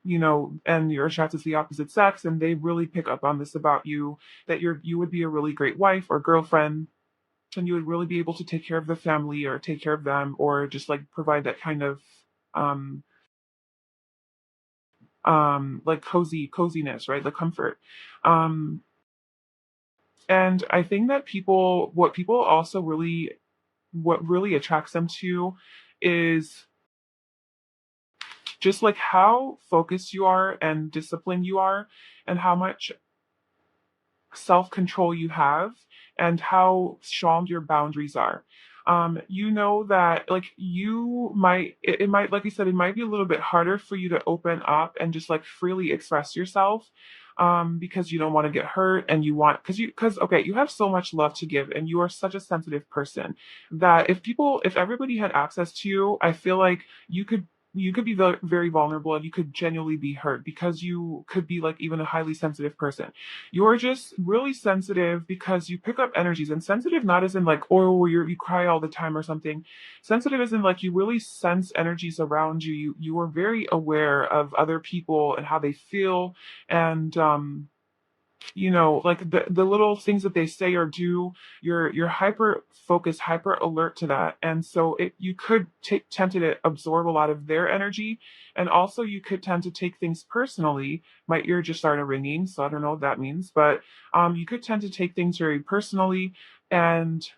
and you're attracted to the opposite sex, and they really pick up on this about you, that you would be a really great wife or girlfriend, and you would really be able to take care of the family or take care of them, or just like provide that kind of um like coziness, right? The comfort. Um and I think that people also really, what really attracts them to is just like how focused you are and disciplined you are, and how much self control you have, and how strong your boundaries are. You know that like it might, like I said, it might be a little bit harder for you to open up and just like freely express yourself, because you don't want to get hurt, and you want, because okay, you have so much love to give, and you are such a sensitive person that if everybody had access to you, I feel like you could be very vulnerable, and you could genuinely be hurt, because you could be like even a highly sensitive person. You're just really sensitive because you pick up energies, and sensitive not as in like, oh, you cry all the time or something. Sensitive as in like you really sense energies around you. You are very aware of other people and how they feel, and like the little things that they say or do, you're hyper focused, hyper alert to that. And so you could tend to absorb a lot of their energy, and also you could tend to take things personally. My ear just started ringing, so I don't know what that means, but you could tend to take things very personally, and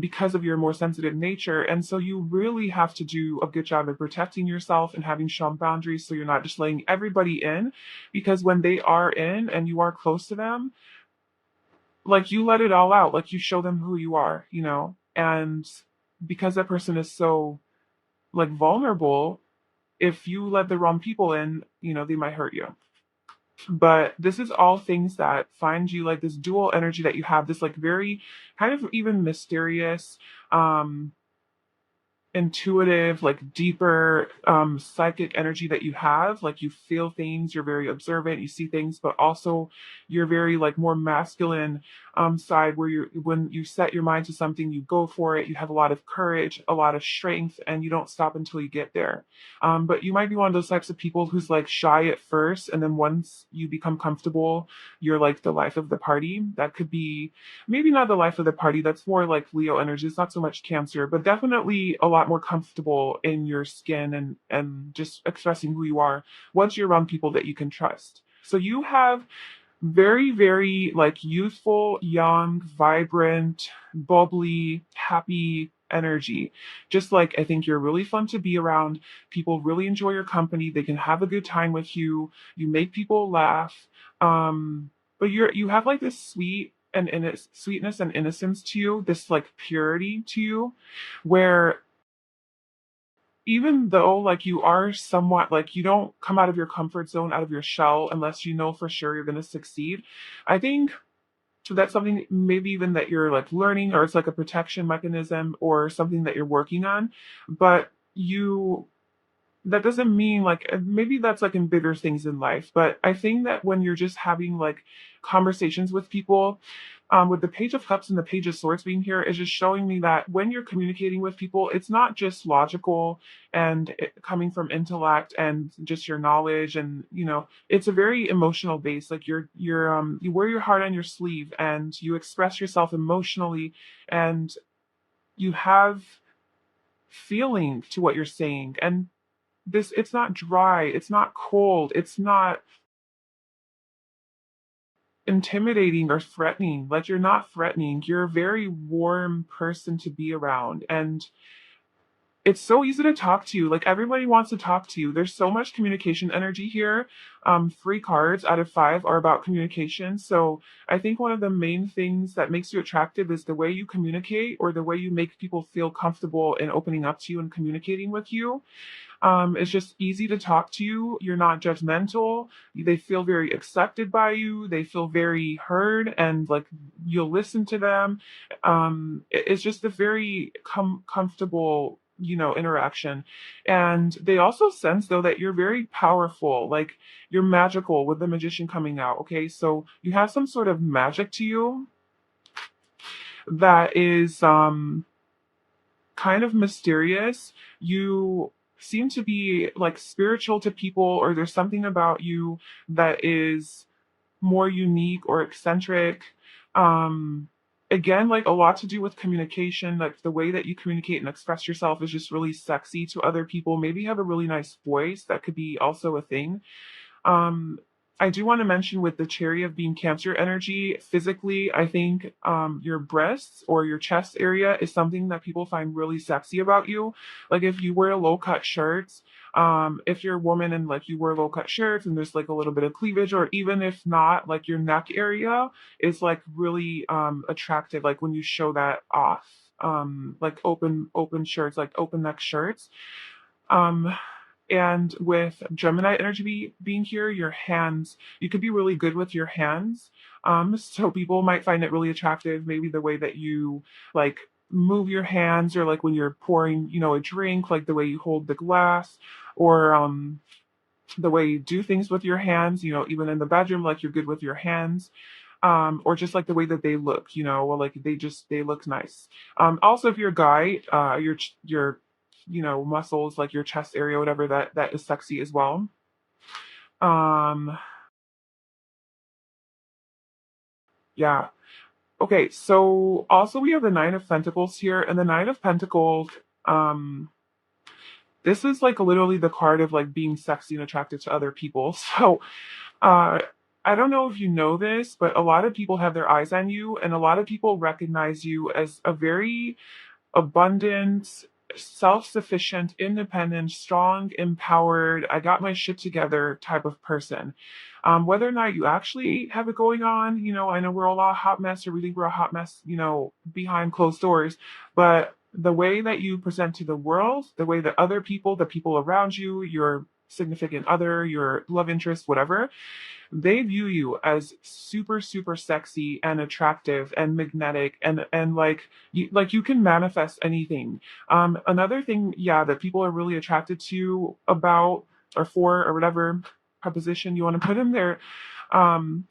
because of your more sensitive nature. And so you really have to do a good job of protecting yourself and having strong boundaries, so you're not just letting everybody in. Because when they are in and you are close to them, like you let it all out, like you show them who you are, and because that person is so like vulnerable, if you let the wrong people in, they might hurt you. But this is all things that find you, like this dual energy that you have, this like very kind of even mysterious, um intuitive, like deeper, psychic energy that you have. Like you feel things, you're very observant, you see things, but also you're very like more masculine side, where when you set your mind to something, you go for it. You have a lot of courage, a lot of strength, and you don't stop until you get there. But you might be one of those types of people who's like shy at first, and then once you become comfortable, you're like the life of the party. That could be maybe not the life of the party. That's more like Leo energy. It's not so much Cancer, but definitely a lot more comfortable in your skin, and just expressing who you are once you're around people that you can trust. So you have very, very like youthful, young, vibrant, bubbly, happy energy. Just like I think you're really fun to be around. People really enjoy your company. They can have a good time with you. You make people laugh. But you have like this sweetness and innocence to you, this like purity to you, where even though like you are somewhat like, you don't come out of your comfort zone, out of your shell, unless you know for sure you're going to succeed. I think so that's something maybe even that you're like learning, or it's like a protection mechanism or something that you're working on. But that doesn't mean like, maybe that's like in bigger things in life, but I think that when you're just having like conversations with people, with the Page of Cups and the Page of Swords being here, is just showing me that when you're communicating with people, it's not just logical and coming from intellect and just your knowledge, and it's a very emotional base. Like you wear your heart on your sleeve, and you express yourself emotionally, and you have feeling to what you're saying. And it's not dry, it's not cold, it's not intimidating or threatening. Like you're not threatening, you're a very warm person to be around, and it's so easy to talk to you. Like everybody wants to talk to you. There's so much communication energy here. 3 cards out of 5 are about communication. So I think one of the main things that makes you attractive is the way you communicate, or the way you make people feel comfortable in opening up to you and communicating with you. It's just easy to talk to you. You're not judgmental. They feel very accepted by you. They feel very heard, and like you'll listen to them. It's just a very comfortable, interaction. And they also sense though that you're very powerful, like you're magical, with the Magician coming out. Okay, so you have some sort of magic to you that is kind of mysterious. You seem to be like spiritual to people, or there's something about you that is more unique or eccentric. Um, Again, like a lot to do with communication, like the way that you communicate and express yourself is just really sexy to other people. Maybe you have a really nice voice. That could be also a thing. Um, I do want to mention with the cherry of being Cancer energy, physically, I think your breasts or your chest area is something that people find really sexy about you. Like if you wear low cut shirts, if you're a woman and like you wear low cut shirts and there's like a little bit of cleavage, or even if not, like your neck area is like really attractive, like when you show that off. Like open shirts, like open neck shirts. Um, and with Gemini energy being here, your hands, you could be really good with your hands. So people might find it really attractive, maybe the way that you like move your hands, or like when you're pouring, a drink, like the way you hold the glass, or the way you do things with your hands, even in the bedroom, like you're good with your hands. Or just like the way that they look, or like they look nice. Also, if you're a guy, your muscles, like your chest area, whatever, that is sexy as well. Um, yeah. Okay, so also we have the Nine of Pentacles here, and the Nine of Pentacles, um, this is like literally the card of like being sexy and attractive to other people. So, uh, I don't know if you know this, but a lot of people have their eyes on you, and a lot of people recognize you as a very abundant, self-sufficient, independent, strong, empowered, I got my shit together type of person. Whether or not you actually have it going on, I know we're all a hot mess, or we think we're a hot mess, behind closed doors, but the way that you present to the world, the way that other people, the people around you, your significant other, your love interest, whatever, they view you as super super sexy and attractive and magnetic, and like you can manifest anything. Another thing, yeah, that people are really attracted to about, or for, or whatever preposition you want to put in there, um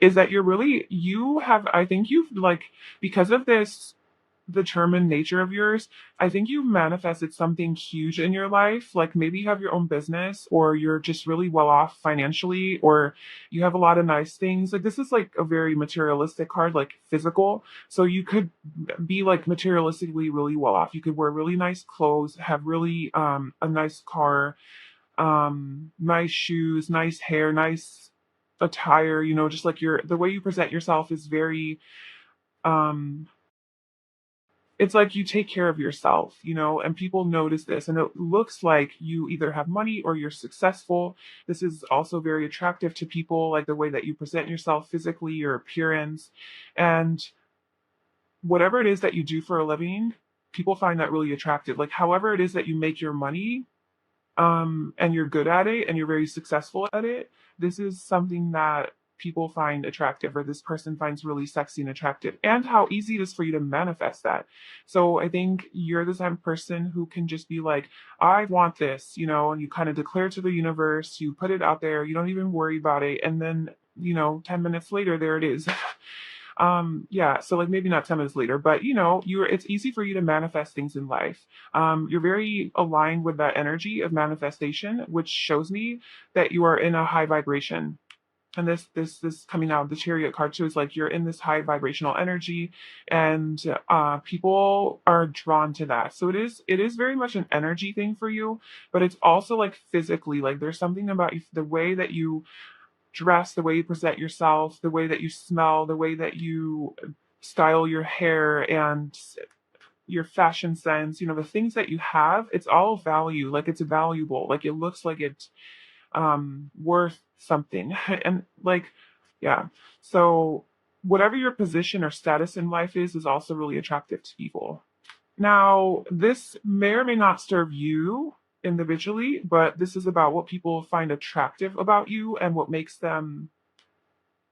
is that you have, I think you've like, because of this determined nature of yours, I think you manifested something huge in your life. Like maybe you have your own business, or you're just really well off financially, or you have a lot of nice things. Like this is like a very materialistic card, like physical. So you could be like materialistically really well off. You could wear really nice clothes, have really a nice car, nice shoes, nice hair, nice attire, just like the way you present yourself is very um it's like you take care of yourself, and people notice this, and it looks like you either have money or you're successful. This is also very attractive to people, like the way that you present yourself physically, your appearance, and whatever it is that you do for a living, people find that really attractive. Like however it is that you make your money, and you're good at it and you're very successful at it, this is something that people find attractive, or this person finds really sexy and attractive, and how easy it is for you to manifest that. So I think you're the type of person who can just be like, I want this, and you kind of declare to the universe, you put it out there, you don't even worry about it, and then 10 minutes later there it is. Yeah, so like maybe not 10 minutes later, but it's easy for you to manifest things in life. You're very aligned with that energy of manifestation, which shows me that you are in a high vibration. And this coming out of the chariot card too is like you're in this high vibrational energy, and people are drawn to that. So it is very much an energy thing for you, but it's also like physically, like there's something about you, the way that you dress, the way you present yourself, the way that you smell, the way that you style your hair, and your fashion sense, the things that you have, it's all value. Like it's valuable. Like it looks like it's worth something. And like, yeah. So whatever your position or status in life is also really attractive to people. Now, this may or may not serve you individually, but this is about what people find attractive about you, and what makes them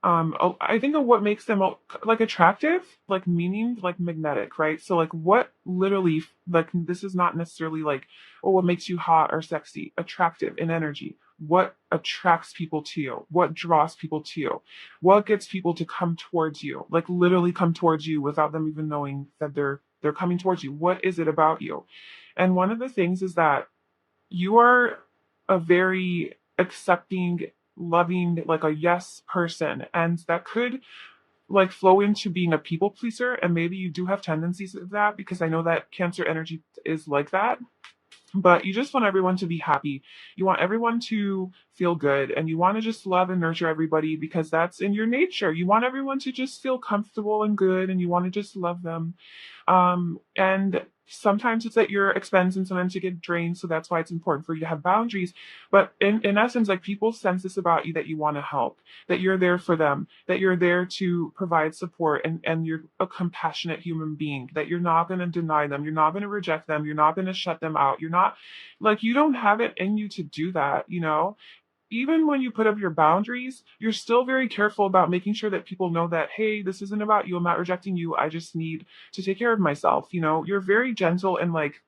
I think of what makes them like attractive, like meaning, like magnetic, right? So like what literally, like this is not necessarily like, oh, what makes you hot or sexy, attractive in energy. What attracts people to you? What draws people to you? What gets people to come towards you? Like literally come towards you without them even knowing that they're coming towards you. What is it about you? And one of the things is that you are a very accepting, loving, like a yes person. And that could like flow into being a people pleaser. And maybe you do have tendencies of that because I know that Cancer energy is like that. But you just want everyone to be happy. You want everyone to feel good and you want to just love and nurture everybody because that's in your nature. You want everyone to just feel comfortable and good and you want to just love them. And sometimes it's at your expense and sometimes you get drained. So that's why it's important for you to have boundaries. But in essence, like people sense this about you that you want to help, that you're there for them, that you're there to provide support and you're a compassionate human being, that you're not going to deny them. You're not going to reject them. You're not going to shut them out. You're not like, you don't have it in you to do that, you know? Even when you put up your boundaries, you're still very careful about making sure that people know that, hey, this isn't about you. I'm not rejecting you. I just need to take care of myself. You know, you're very gentle and like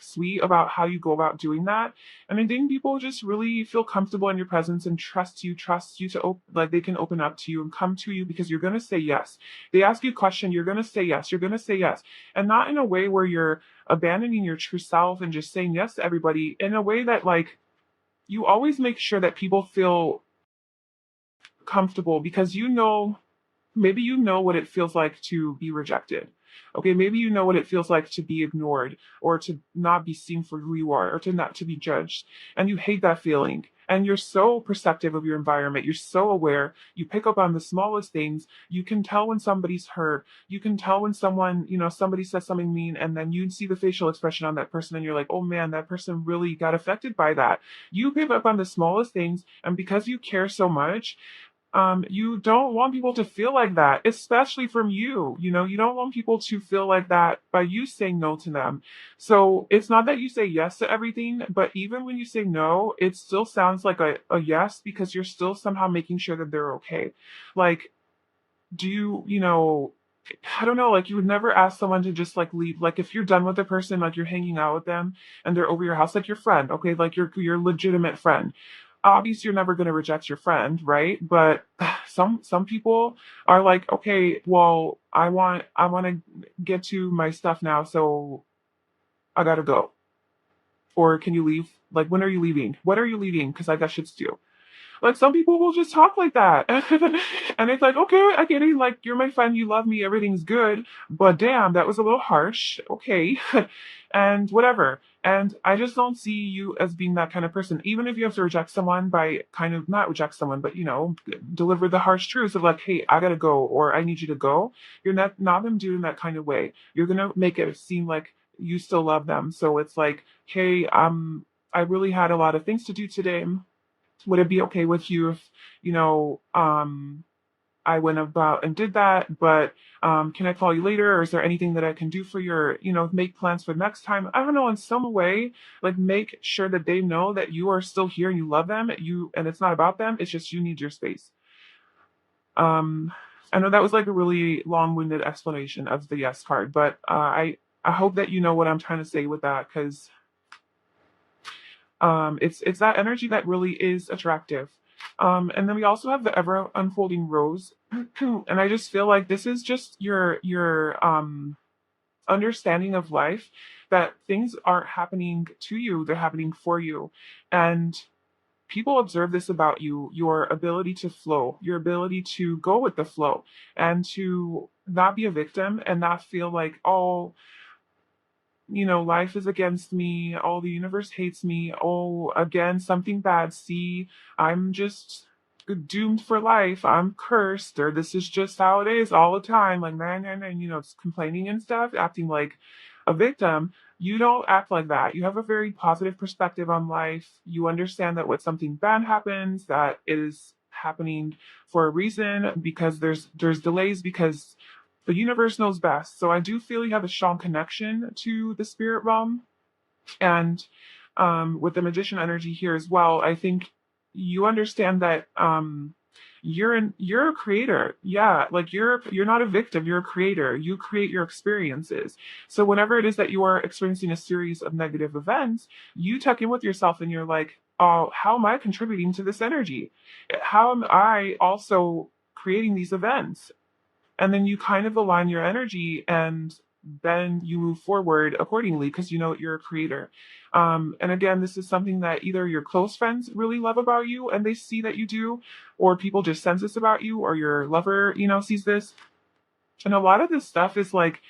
sweet about how you go about doing that. And I think people just really feel comfortable in your presence and trust you to like they can open up to you and come to you because you're going to say yes. They ask you a question, you're going to say yes. You're going to say yes. And not in a way where you're abandoning your true self and just saying yes to everybody, in a way that like you always make sure that people feel comfortable because you know, maybe you know what it feels like to be rejected. Okay, maybe you know what it feels like to be ignored or to not be seen for who you are or to not to be judged. And you hate that feeling. And you're so perceptive of your environment. You're so aware. You pick up on the smallest things. You can tell when somebody's hurt. You can tell when someone, you know, somebody says something mean and then you see the facial expression on that person and you're like, oh man, that person really got affected by that. You pick up on the smallest things. And because you care so much, you don't want people to feel like that, especially from you. You know, you don't want people to feel like that by you saying no to them. So it's not that you say yes to everything, but even when you say no, it still sounds like a yes because you're still somehow making sure that they're okay. Like, do you, you know, I don't know, like you would never ask someone to just like leave. Like if you're done with the person, like you're hanging out with them and they're over your house, like your friend, okay, like your legitimate friend. Obviously, you're never gonna reject your friend, right? But some people are like, okay, well, I want to get to my stuff now, so I gotta go. Or can you leave? Like, when are you leaving? What are you leaving? Because I got shit to do. Like some people will just talk like that. And it's like, okay, I get it. Like you're my friend, you love me, everything's good. But damn, that was a little harsh. Okay. And whatever. And I just don't see you as being that kind of person. Even if you have to reject someone by kind of not reject someone, but you know, deliver the harsh truths of like, hey, I gotta go or I need you to go. You're not them doing that kind of way. You're gonna make it seem like you still love them. So it's like, hey, I really had a lot of things to do today. Would it be okay with you if, you know, I went about and did that, but can I call you later? Or is there anything that I can do for your, you know, make plans for next time? I don't know, in some way, like make sure that they know that you are still here and you love them. You and it's not about them, it's just you need your space. Um, I know that was like a really long-winded explanation of the yes card, but I hope that you know what I'm trying to say with that, because it's that energy that really is attractive. And then we also have the ever unfolding rose, and I just feel like this is just your understanding of life, that things aren't happening to you, they're happening for you. And people observe this about you, your ability to flow, your ability to go with the flow and to not be a victim and not feel like, oh, you know, life is against me. Oh, the universe hates me. Oh, again, something bad. See, I'm just doomed for life. I'm cursed, or this is just how it is all the time. Like, man, and you know, it's complaining and stuff, acting like a victim. You don't act like that. You have a very positive perspective on life. You understand that when something bad happens, that it is happening for a reason because there's delays because the universe knows best. So I do feel you have a strong connection to the spirit realm. And with the magician energy here as well, I think you understand that you're a creator. Yeah, like you're not a victim, you're a creator. You create your experiences. So whenever it is that you are experiencing a series of negative events, you tuck in with yourself and you're like, oh, how am I contributing to this energy? How am I also creating these events? And then you kind of align your energy and then you move forward accordingly because you know you're a creator. And again, this is something that either your close friends really love about you and they see that you do, or people just sense this about you, or your lover, sees this. And a lot of this stuff is like,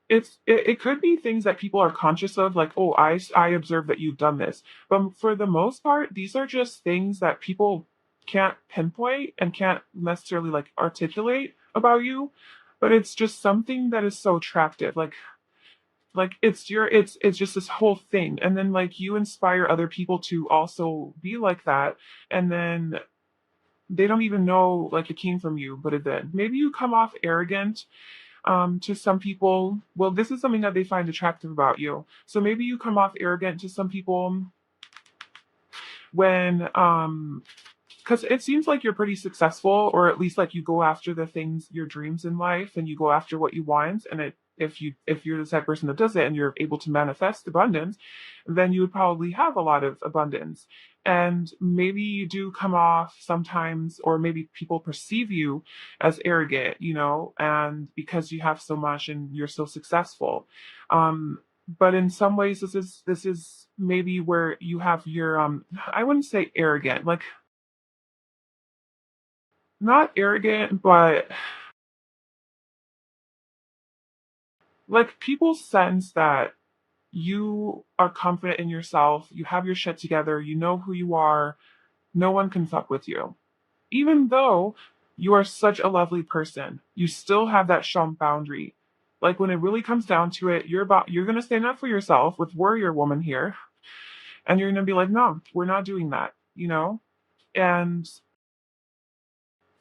it could be things that people are conscious of, like, oh, I observe that you've done this, but for the most part these are just things that people can't pinpoint and can't necessarily like articulate about you, but it's just something that is so attractive, like it's just this whole thing, and then like you inspire other people to also be like that, and then they don't even know like it came from you, but it did. Maybe you come off arrogant to some people. Well, this is something that they find attractive about you. So maybe you come off arrogant to some people when because it seems like you're pretty successful, or at least like you go after the things, your dreams in life, and you go after what you want, and if you're the type of person that does it and you're able to manifest abundance, then you would probably have a lot of abundance. And maybe you do come off sometimes, or maybe people perceive you as arrogant, and because you have so much and you're so successful. But in some ways this is maybe where you have your I wouldn't say arrogant, like not arrogant, but like people sense that you are confident in yourself, you have your shit together, you know who you are, no one can fuck with you. Even though you are such a lovely person, you still have that strong boundary. Like when it really comes down to it, you're gonna stand up for yourself with warrior woman here, and you're gonna be like, no, we're not doing that. And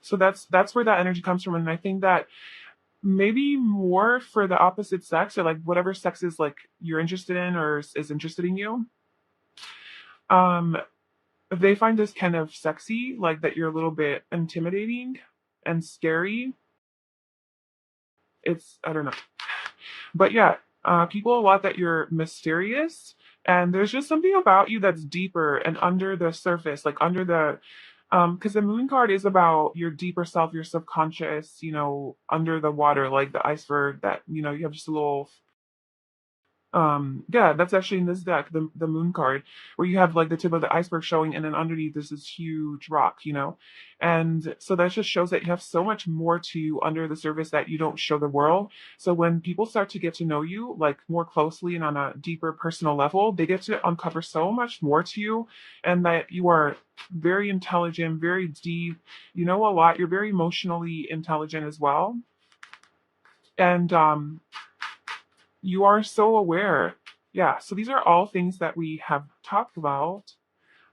so that's where that energy comes from. And I think that maybe more for the opposite sex, or like whatever sex is like you're interested in or is interested in you, um they find this kind of sexy, like that you're a little bit intimidating and scary. It's, I don't know, but yeah, people a lot that you're mysterious, and there's just something about you that's deeper and under the surface, like under the because the moon card is about your deeper self, your subconscious, under the water, like the iceberg that, you have just a little. Yeah, that's actually in this deck, the moon card, where you have like the tip of the iceberg showing, and then underneath there's this huge rock. And so that just shows that you have so much more to you under the surface that you don't show the world. So when people start to get to know you like more closely and on a deeper personal level, they get to uncover so much more to you, and that you are very intelligent, very deep, you know a lot, you're very emotionally intelligent as well. And you are so aware. Yeah, so these are all things that we have talked about.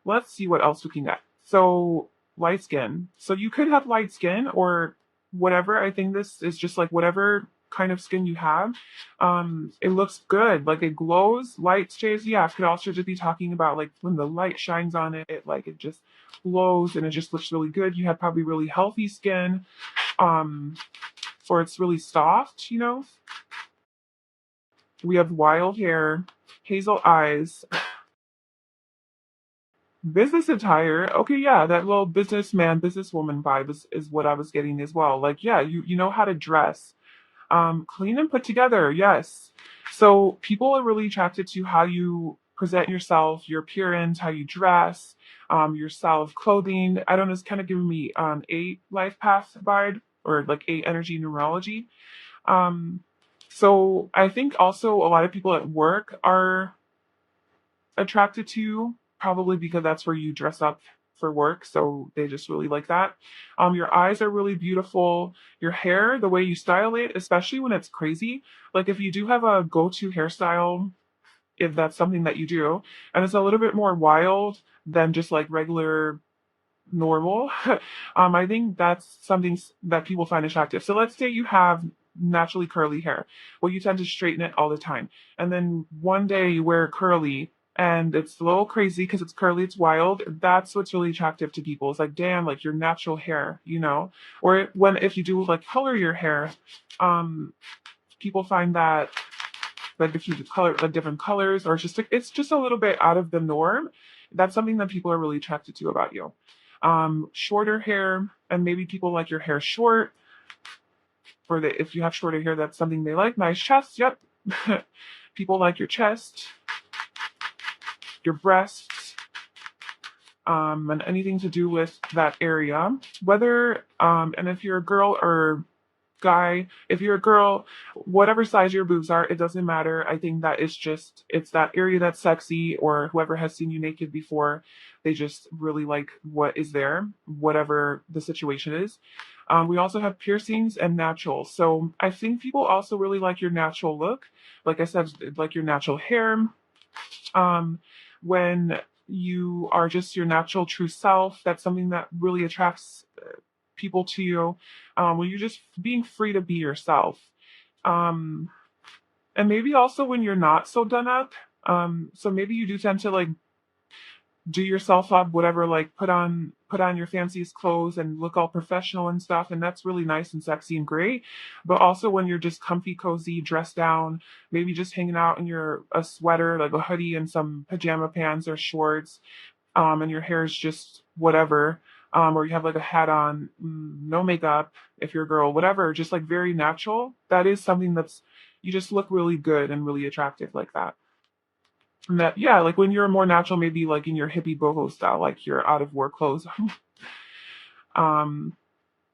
Let's see what else we can get. So, light skin. So, you could have light skin or whatever. I think this is just like whatever kind of skin you have. It looks good. Like it glows. Light shades. Yeah, I could also just be talking about like when the light shines on it, like it just glows and it just looks really good. You have probably really healthy skin. Um, or it's really soft. We have wild hair, hazel eyes, business attire. Okay, yeah, that little businessman, businesswoman vibe is what I was getting as well. Like, yeah, you know how to dress. Clean and put together, yes. So people are really attracted to how you present yourself, your appearance, how you dress, your style of clothing. I don't know, it's kind of giving me eight life path vibe, or like eight energy numerology. Um, so I think also a lot of people at work are attracted to, probably because that's where you dress up for work. So they just really like that. Your eyes are really beautiful. Your hair, the way you style it, especially when it's crazy. Like if you do have a go-to hairstyle, if that's something that you do, and it's a little bit more wild than just like regular normal. I think that's something that people find attractive. So let's say you have naturally curly hair. Well, you tend to straighten it all the time. And then one day you wear curly and it's a little crazy because it's curly, it's wild. That's what's really attractive to people. It's like, damn, like your natural hair. Or when if you do like color your hair, um, people find that like if you color like different colors, or it's just a little bit out of the norm. That's something that people are really attracted to about you. Shorter hair, and maybe people like your hair short, for the, if you have shorter hair, that's something they like. Nice chest, yep. People like your chest, your breasts, and anything to do with that area. Whether, and if you're a girl or guy, if you're a girl, whatever size your boobs are, it doesn't matter. I think that it's that area that's sexy, or whoever has seen you naked before, they just really like what is there, whatever the situation is. We also have piercings and natural. So I think people also really like your natural look. Like I said, like your natural hair. Um, when you are just your natural true self, that's something that really attracts people to you. When you're just being free to be yourself. Um, and maybe also when you're not so done up. So maybe you do tend to like do yourself up, whatever, like put on your fanciest clothes and look all professional and stuff, and that's really nice and sexy and great. But also when you're just comfy, cozy, dressed down, maybe just hanging out in your a sweater, like a hoodie and some pajama pants or shorts, and your hair is just whatever, or you have like a hat on, no makeup if you're a girl, whatever, just like very natural. That is something that's, you just look really good and really attractive like that. And that, yeah, like when you're more natural, maybe like in your hippie boho style, like your out of work clothes. um,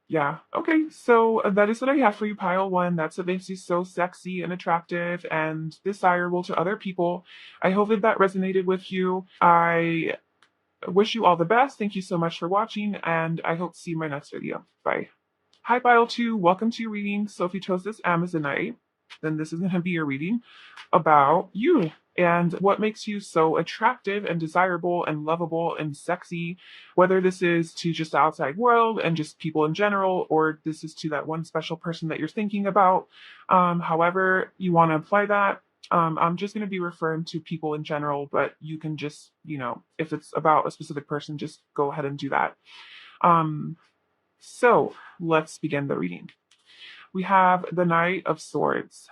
yeah. Okay. So that is what I have for you, pile one. That's what makes you so sexy and attractive and desirable to other people. I hope that that resonated with you. I wish you all the best. Thank you so much for watching, and I hope to see you in my next video. Bye. Hi, pile two. Welcome to your reading. So if you chose this Amazonite, then this is going to be your reading about you and what makes you so attractive and desirable and lovable and sexy, whether this is to just the outside world and just people in general, or this is to that one special person that you're thinking about. However you want to apply that. I'm just going to be referring to people in general, but you can just, if it's about a specific person, just go ahead and do that. So let's begin the reading. We have the Knight of Swords.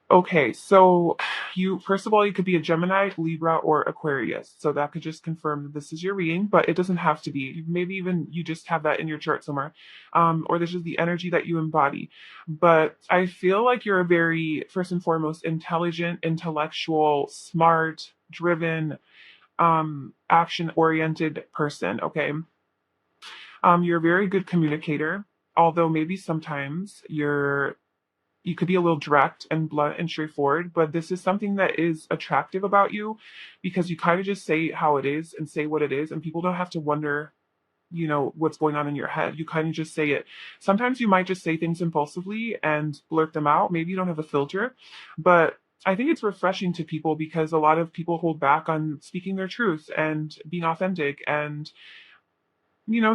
Okay, so you, first of all, you could be a Gemini, Libra, or Aquarius. So that could just confirm that this is your reading, but it doesn't have to be. Maybe even you just have that in your chart somewhere. Or this is the energy that you embody. But I feel like you're a very, first and foremost, intelligent, intellectual, smart, driven, action-oriented person, okay? You're a very good communicator, although maybe sometimes you could be a little direct and blunt and straightforward, but this is something that is attractive about you because you kind of just say how it is and say what it is, and people don't have to wonder, what's going on in your head. You kind of just say it. Sometimes you might just say things impulsively and blurt them out. Maybe you don't have a filter, but I think it's refreshing to people because a lot of people hold back on speaking their truth and being authentic and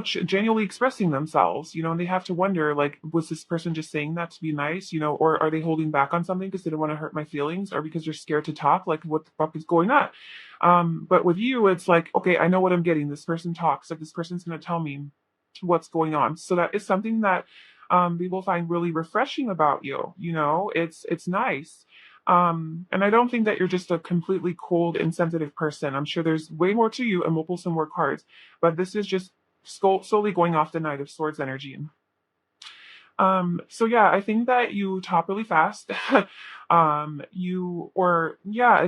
genuinely expressing themselves, and they have to wonder, like, was this person just saying that to be nice, or are they holding back on something because they don't want to hurt my feelings or because they're scared to talk? Like, what the fuck is going on? But with you, it's like, okay, I know what I'm getting. This person talks, like, this person's going to tell me what's going on. So that is something that people find really refreshing about you. It's nice. And I don't think that you're just a completely cold, insensitive person. I'm sure there's way more to you, and we'll pull some more cards. But this is just solely going off the Knight of Swords energy. So yeah, I think that you talk really fast. It's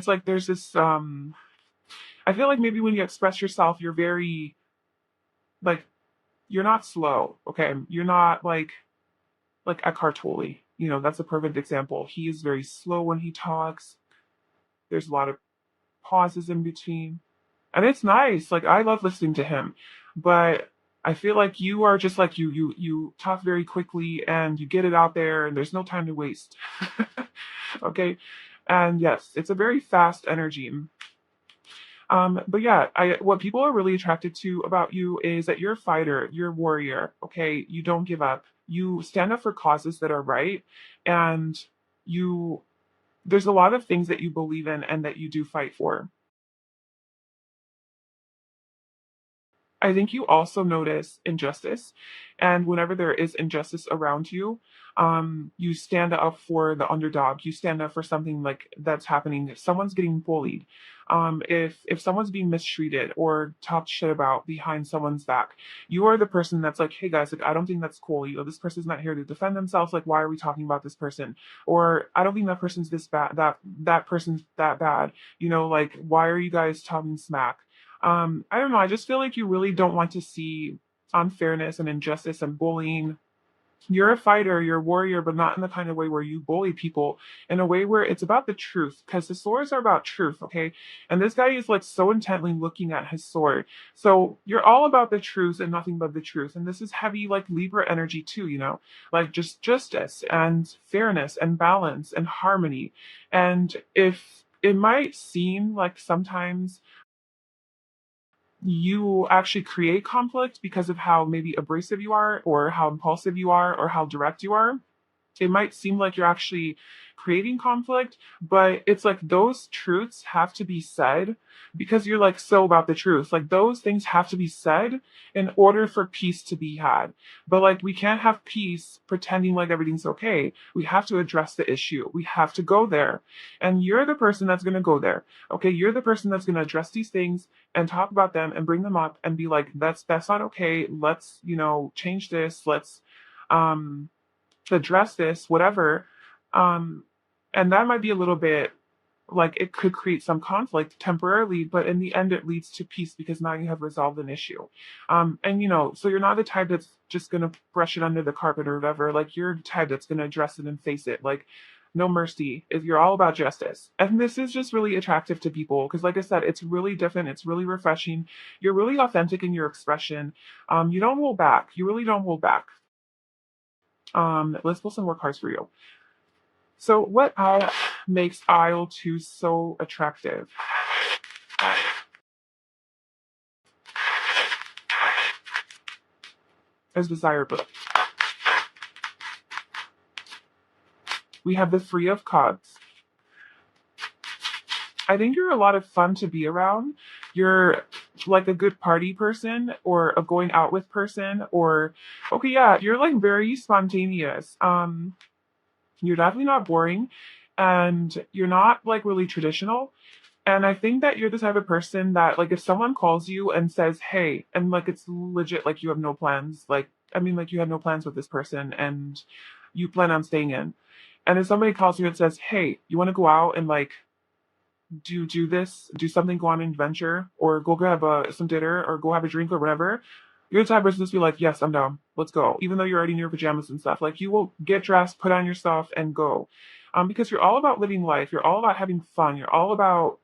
like there's this, I feel like maybe when you express yourself, you're very, like, you're not slow, okay? You're not like Eckhart Tolle. That's a perfect example. He is very slow when he talks. There's a lot of pauses in between. And it's nice. Like, I love listening to him. But I feel like you are just like you talk very quickly and you get it out there and there's no time to waste. Okay? And yes, it's a very fast energy. But yeah, what people are really attracted to about you is that you're a fighter, you're a warrior, okay? You don't give up. You stand up for causes that are right, and there's a lot of things that you believe in and that you do fight for. I think you also notice injustice. And whenever there is injustice around you, you stand up for the underdog. You stand up for something like that's happening. Someone's getting bullied. if someone's being mistreated or talked shit about behind someone's back, you are the person that's like, hey guys, like I don't think that's cool. This person's not here to defend themselves. Like, why are we talking about this person? Or I don't think that person's this bad. That person's that bad. Like, why are you guys talking smack? I don't know. I just feel like you really don't want to see unfairness and injustice and bullying. You're a fighter, you're a warrior, but not in the kind of way where you bully people, in a way where it's about the truth, because the swords are about truth, okay? And this guy is like so intently looking at his sword. So you're all about the truth and nothing but the truth. And this is heavy, like Libra energy too, like just justice and fairness and balance and harmony. And if it might seem like sometimes you actually create conflict because of how maybe abrasive you are or how impulsive you are or how direct you are, it might seem like you're actually creating conflict, but it's like those truths have to be said because you're like so about the truth. Like those things have to be said in order for peace to be had. But like we can't have peace pretending like everything's okay. We have to address the issue. We have to go there. And you're the person that's going to go there. Okay, you're the person that's going to address these things and talk about them and bring them up and be like, that's not okay. Let's, change this. Let's um address this, whatever. Um, and that might be a little bit like it could create some conflict temporarily, but in the end, it leads to peace because now you have resolved an issue. And so you're not the type that's just gonna brush it under the carpet or whatever. Like you're the type that's gonna address it and face it. Like no mercy. If you're all about justice, and this is just really attractive to people because, like I said, it's really different. It's really refreshing. You're really authentic in your expression. You don't hold back. You really don't hold back. Let's pull some more cards for you. So, what makes aisle two so attractive? As desired book. We have the Three of Cups. I think you're a lot of fun to be around. You're like a good party person or a going out with person, or okay, yeah, you're like very spontaneous. You're definitely not boring, and you're not like really traditional. And I think that you're the type of person that, like, if someone calls you and says, hey, and like it's legit, like you have no plans, like, I mean, like you have no plans with this person and you plan on staying in. And if somebody calls you and says, hey, you want to go out and like do this, do something, go on an adventure, or go grab some dinner, or go have a drink, or whatever, you're the type of person to just be like, yes, I'm down. Let's go. Even though you're already in your pajamas and stuff, like you will get dressed, put on your stuff, and go. Because you're all about living life. You're all about having fun. You're all about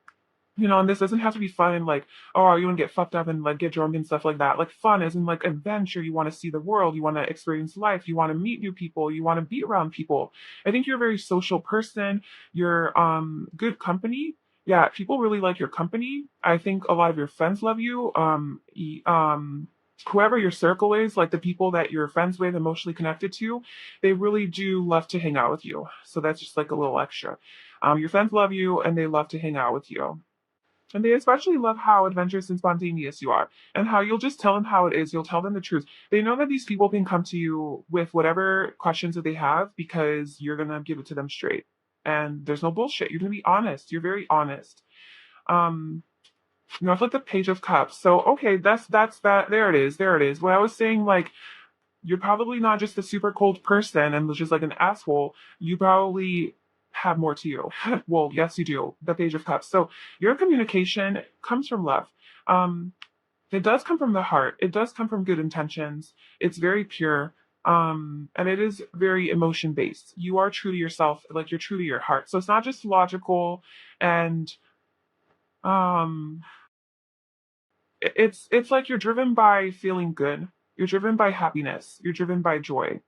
and this doesn't have to be fun and like, oh, you want to get fucked up and like get drunk and stuff like that. Like fun is in like adventure. You want to see the world. You want to experience life. You want to meet new people. You want to be around people. I think you're a very social person. You're good company. Yeah, people really like your company. I think a lot of your friends love you. Whoever your circle is, like the people that you're friends with, emotionally connected to, they really do love to hang out with you. So that's just like a little extra. Your friends love you and they love to hang out with you. And they especially love how adventurous and spontaneous you are, and how you'll just tell them how it is. You'll tell them the truth. They know that these people can come to you with whatever questions that they have because you're going to give it to them straight. And there's no bullshit. You're going to be honest. You're very honest. Um, it's like the Page of Cups. So, okay, that's that. There it is. There it is. When I was saying, like, you're probably not just a super cold person and just like an asshole. You probably have more to you. Well, yes, you do. The Page of Cups. So your communication comes from love. Um, it does come from the heart. It does come from good intentions. It's very pure. And it is very emotion based. You are true to yourself, like you're true to your heart. So it's not just logical and um it's like you're driven by feeling good. You're driven by happiness. You're driven by joy.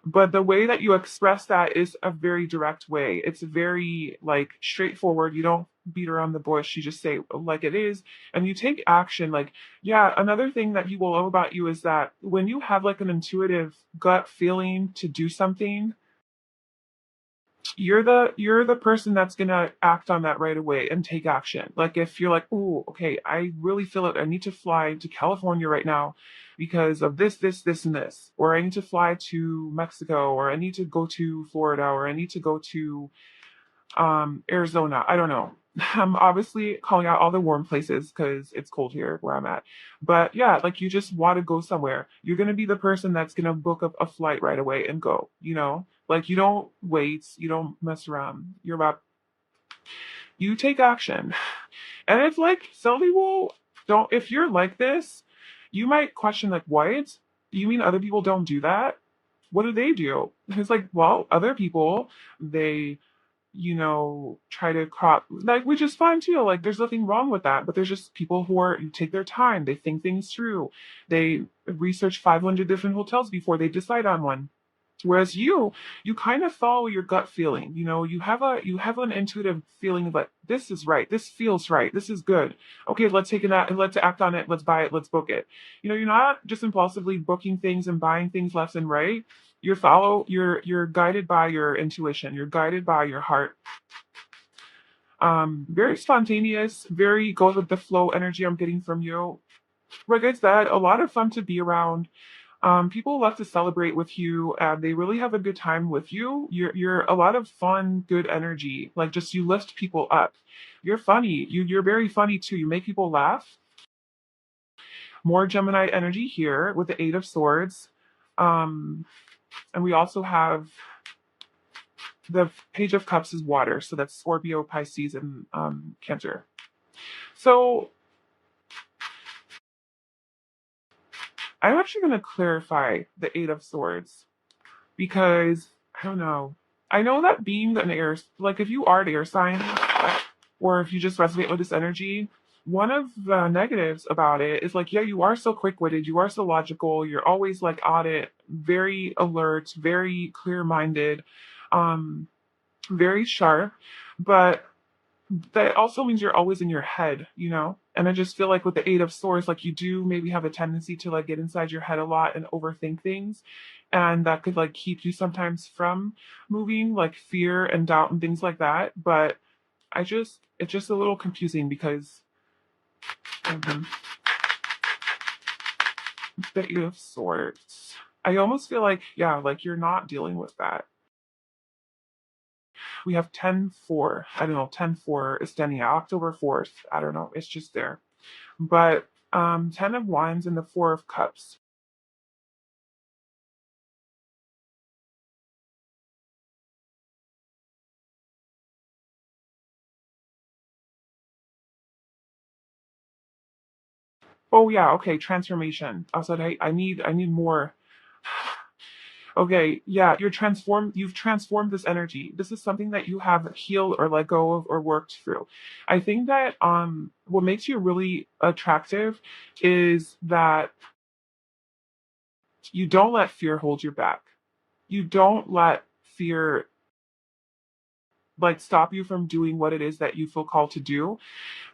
But the way that you express that is a very direct way. It's very like straightforward. You don't beat around the bush. You just say like it is, and you take action. Like, yeah, another thing that people love about you is that when you have like an intuitive gut feeling to do something, you're the person that's gonna act on that right away and take action. Like if you're like, oh, okay, I really feel it. I need to fly to California right now because of this, and this, or I need to fly to Mexico, or I need to go to Florida, or I need to go to Arizona. I don't know. I'm obviously calling out all the warm places because it's cold here where I'm at. But yeah, like you just want to go somewhere. You're going to be the person that's going to book up a flight right away and go, you know? Like you don't wait, you don't mess around. You're about, you take action. And it's like some people don't, if you're like this, you might question, like, what? You mean other people don't do that? What do they do? It's like, well, other people, they try to crop, like, which is fine too. Like, there's nothing wrong with that. But there's just people who are, you take their time, they think things through, they research 500 different hotels before they decide on one. Whereas you kind of follow your gut feeling. You have an intuitive feeling of like, this is right, this feels right, this is good. Okay, let's take it out and let's act on it, let's buy it, let's book it. You're not just impulsively booking things and buying things left and right. You're guided by your intuition, you're guided by your heart. Very spontaneous, very goes with the flow energy I'm getting from you. Like I said, a lot of fun to be around. People love to celebrate with you, and they really have a good time with you. You're a lot of fun, good energy. Like, just you lift people up. You're funny. You're very funny too. You make people laugh. More Gemini energy here with the Eight of Swords. Um, and we also have the Page of Cups is water, so that's Scorpio, Pisces, and Cancer. So I'm actually going to clarify the Eight of Swords because I don't know. I know that being an air, like if you are an air sign, or if you just resonate with this energy, one of the negatives about it is like, yeah, you are so quick witted, you are so logical, you're always like on it, very alert, very clear minded, um, very sharp, but that also means you're always in your head. And I just feel like with the Eight of Swords, like you do maybe have a tendency to like get inside your head a lot and overthink things. And that could like keep you sometimes from moving, like fear and doubt and things like that. But it's just a little confusing because um, the Eight of Swords. I almost feel like, yeah, like you're not dealing with that. We have 10-4. I don't know, 10-4 is standing out. October 4th. I don't know. It's just there. But 10 of Wands and the Four of Cups. Oh yeah, okay, transformation. I said, hey, I need more. Okay, yeah, you've transformed this energy. This is something that you have healed or let go of or worked through. I think that what makes you really attractive is that you don't let fear hold you back. You don't let fear like stop you from doing what it is that you feel called to do,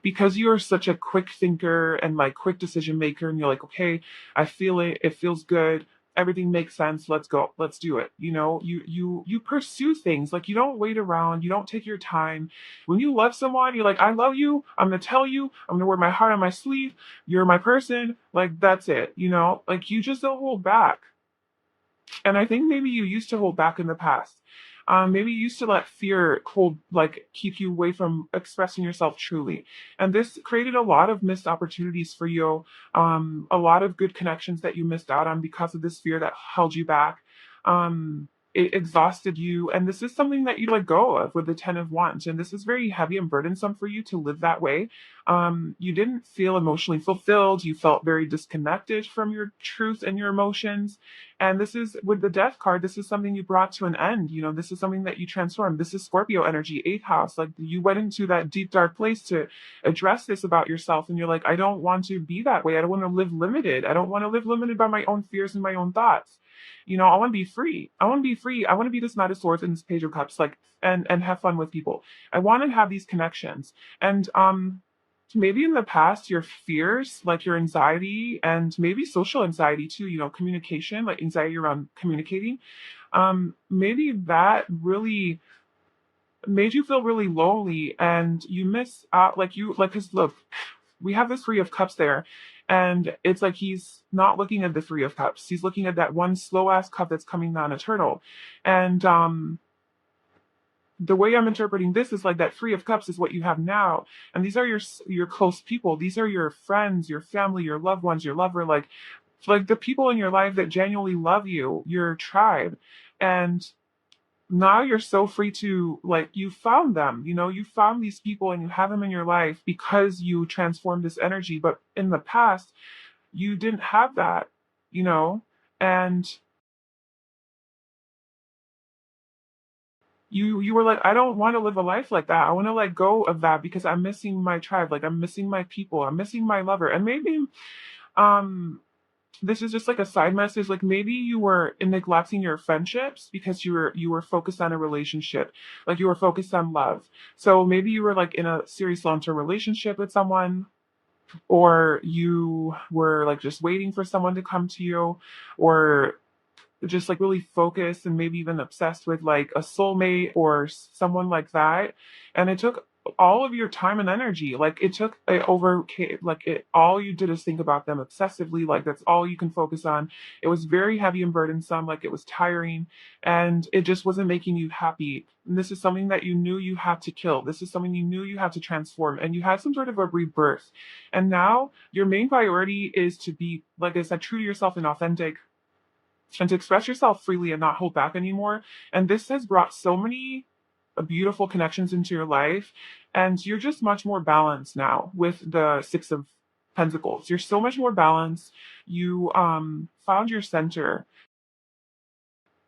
because you are such a quick thinker and like quick decision maker, and you're like, okay, I feel it, it feels good, everything makes sense, let's go, let's do it. You pursue things, like you don't wait around, you don't take your time. When you love someone, you're like, I love you, I'm gonna tell you, I'm gonna wear my heart on my sleeve, you're my person, like that's it. Like you just don't hold back. And I think maybe you used to hold back in the past. Maybe you used to let fear keep you away from expressing yourself truly. And this created a lot of missed opportunities for you, a lot of good connections that you missed out on because of this fear that held you back. It exhausted you. And this is something that you let go of with the 10 of Wands. And this is very heavy and burdensome for you to live that way. You didn't feel emotionally fulfilled. You felt very disconnected from your truth and your emotions. And this is with the death card, this is something you brought to an end. This is something that you transformed. This is Scorpio energy, eighth house. Like you went into that deep, dark place to address this about yourself. And you're like, I don't want to be that way. I don't want to live limited. I don't want to live limited by my own fears and my own thoughts. I want to be free. I want to be free. I want to be this Knight of Swords and this Page of Cups, like, and have fun with people. I want to have these connections. And, maybe in the past your fears, like your anxiety and maybe social anxiety too, communication, like anxiety around communicating, maybe that really made you feel really lonely, and you miss out, because look, we have this Three of Cups there, and it's like he's not looking at the Three of Cups, he's looking at that one slow ass cup that's coming down eternal. And the way I'm interpreting this is like that Three of Cups is what you have now, and these are your close people. These are your friends, your family, your loved ones, your lover, like the people in your life that genuinely love you, your tribe, and now you're so free to, like, you found them, you found these people and you have them in your life because you transformed this energy. But in the past, you didn't have that, you know, and you were like, I don't want to live a life like that. I want to let go of that because I'm missing my tribe, like I'm missing my people, I'm missing my lover. And maybe um this is just like a side message, like maybe you were neglecting your friendships because you were focused on a relationship, like you were focused on love. So maybe you were like in a serious long-term relationship with someone, or you were like just waiting for someone to come to you, or just like really focused and maybe even obsessed with like a soulmate or someone like that. And it took all of your time and energy. Like it overcame, like it, all you did is think about them obsessively. Like that's all you can focus on. It was very heavy and burdensome. Like it was tiring, and it just wasn't making you happy. And this is something that you knew you had to kill. This is something you knew you had to transform, and you had some sort of a rebirth. And now your main priority is to be, like I said, true to yourself and authentic, and to express yourself freely and not hold back anymore. And this has brought so many beautiful connections into your life. And you're just much more balanced now with the Six of Pentacles. You're so much more balanced. You found your center,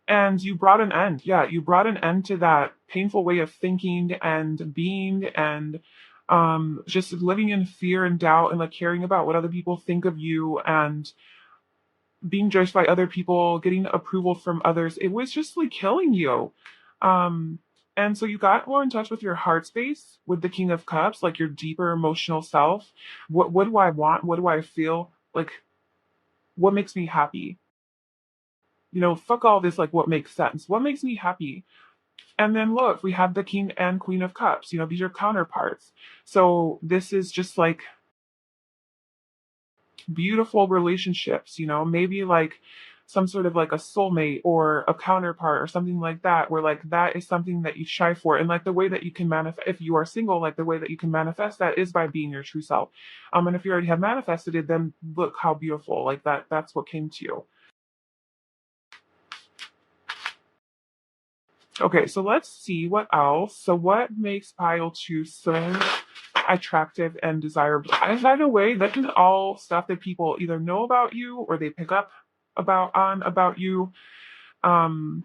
and you brought an end. Yeah, you brought an end to that painful way of thinking and being, and just living in fear and doubt and like caring about what other people think of you, and being judged by other people, getting approval from others. It was just like killing you. Um, and so you got more in touch with your heart space with the King of Cups, like your deeper emotional self. What do I want? What do I feel? Like, what makes me happy? Fuck all this, like what makes sense? What makes me happy? And then look, we have the King and Queen of Cups. These are counterparts. So this is just like beautiful relationships, maybe like some sort of like a soulmate or a counterpart or something like that, where like that is something that you shy for. And like the way that you can manifest, if you are single, like the way that you can manifest that is by being your true self. And if you already have manifested it, then look how beautiful, like that's what came to you. Okay, so let's see what else. So what makes pile two so attractive and desirable? And by the way, that is all stuff that people either know about you or they pick up about you. Um,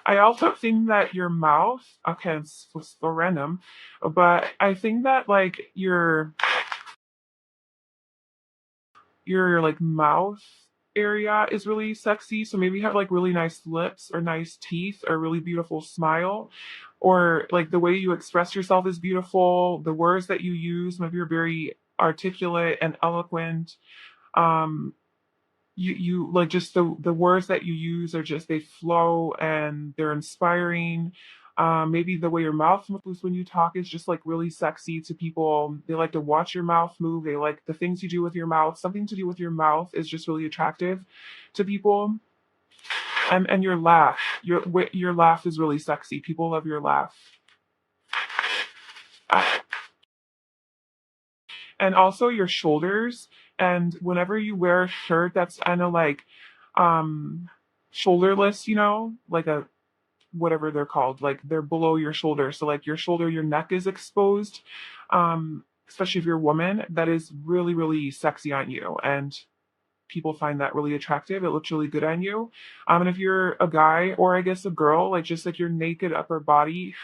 I also think that your mouth, okay, it's so random, but I think that like your like mouth area is really sexy. So maybe you have like really nice lips or nice teeth or really beautiful smile, or like the way you express yourself is beautiful. The words that you use, maybe you're very articulate and eloquent. Um, you like just the words that you use are just, they flow and they're inspiring. Maybe the way your mouth moves when you talk is just like really sexy to people. They like to watch your mouth move. They like the things you do with your mouth. Something to do with your mouth is just really attractive to people. And your laugh, your laugh is really sexy. People love your laugh. And also your shoulders. And whenever you wear a shirt that's kind of like shoulderless, like a, whatever they're called, like they're below your shoulder, so like your shoulder, your neck is exposed, especially if you're a woman, that is really really sexy on you, and people find that really attractive. It looks really good on you. And if you're a guy, or I guess a girl, like just like your naked upper body,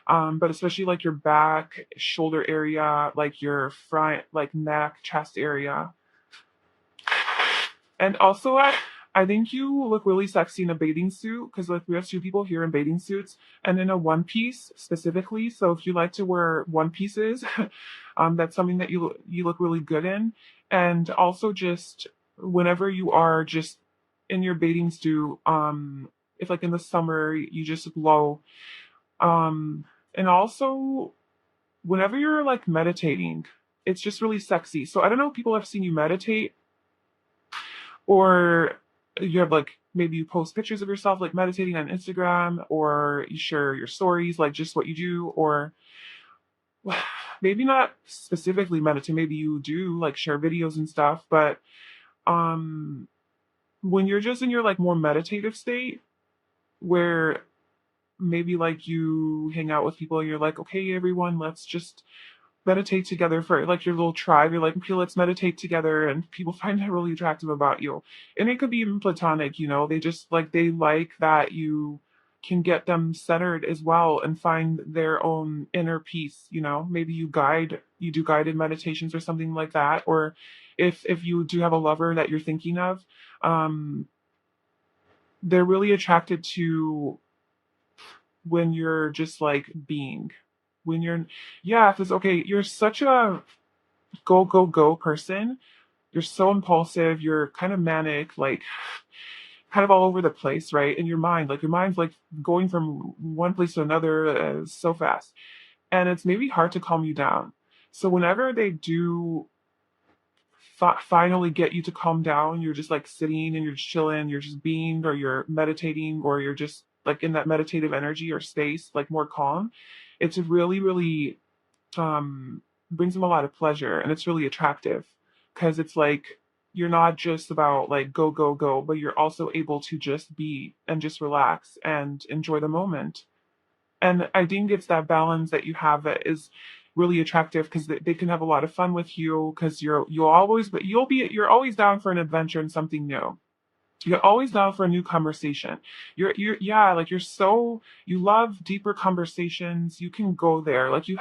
but especially like your back, shoulder area, like your front, like neck, chest area. And also, I think you look really sexy in a bathing suit, because like we have two people here in bathing suits and in a one piece specifically. So if you like to wear one pieces, that's something that you look really good in. And also just whenever you are just in your bathing suit, if like in the summer you just glow. And also whenever you're like meditating, it's just really sexy. So I don't know if people have seen you meditate, or you have like maybe you post pictures of yourself like meditating on Instagram, or you share your stories, like just what you do, or maybe not specifically meditate, maybe you do like share videos and stuff, but um when you're just in your like more meditative state, where maybe like you hang out with people and you're like, okay, everyone, let's just meditate together for like your little tribe. You're like, okay, let's meditate together, and people find that really attractive about you. And it could be even platonic, they just like they like that you can get them centered as well and find their own inner peace. Maybe you do guided meditations or something like that. Or if you do have a lover that you're thinking of, um, they're really attracted to when you're just like being. When you're, yeah, because okay, you're such a go, go, go person. You're so impulsive. You're kind of manic, like kind of all over the place, right? In your mind's like going from one place to another so fast. And it's maybe hard to calm you down. So whenever they do finally get you to calm down, you're just like sitting and you're just chilling, you're just being, or you're meditating, or you're just like in that meditative energy or space, like more calm. It's really, really brings them a lot of pleasure, and it's really attractive because it's like you're not just about like go, go, go, but you're also able to just be and just relax and enjoy the moment. And I think it's that balance that you have that is really attractive, because they can have a lot of fun with you, because you're always down for an adventure and something new. You're always down for a new conversation. Yeah, like you love deeper conversations. You can go there. Like oh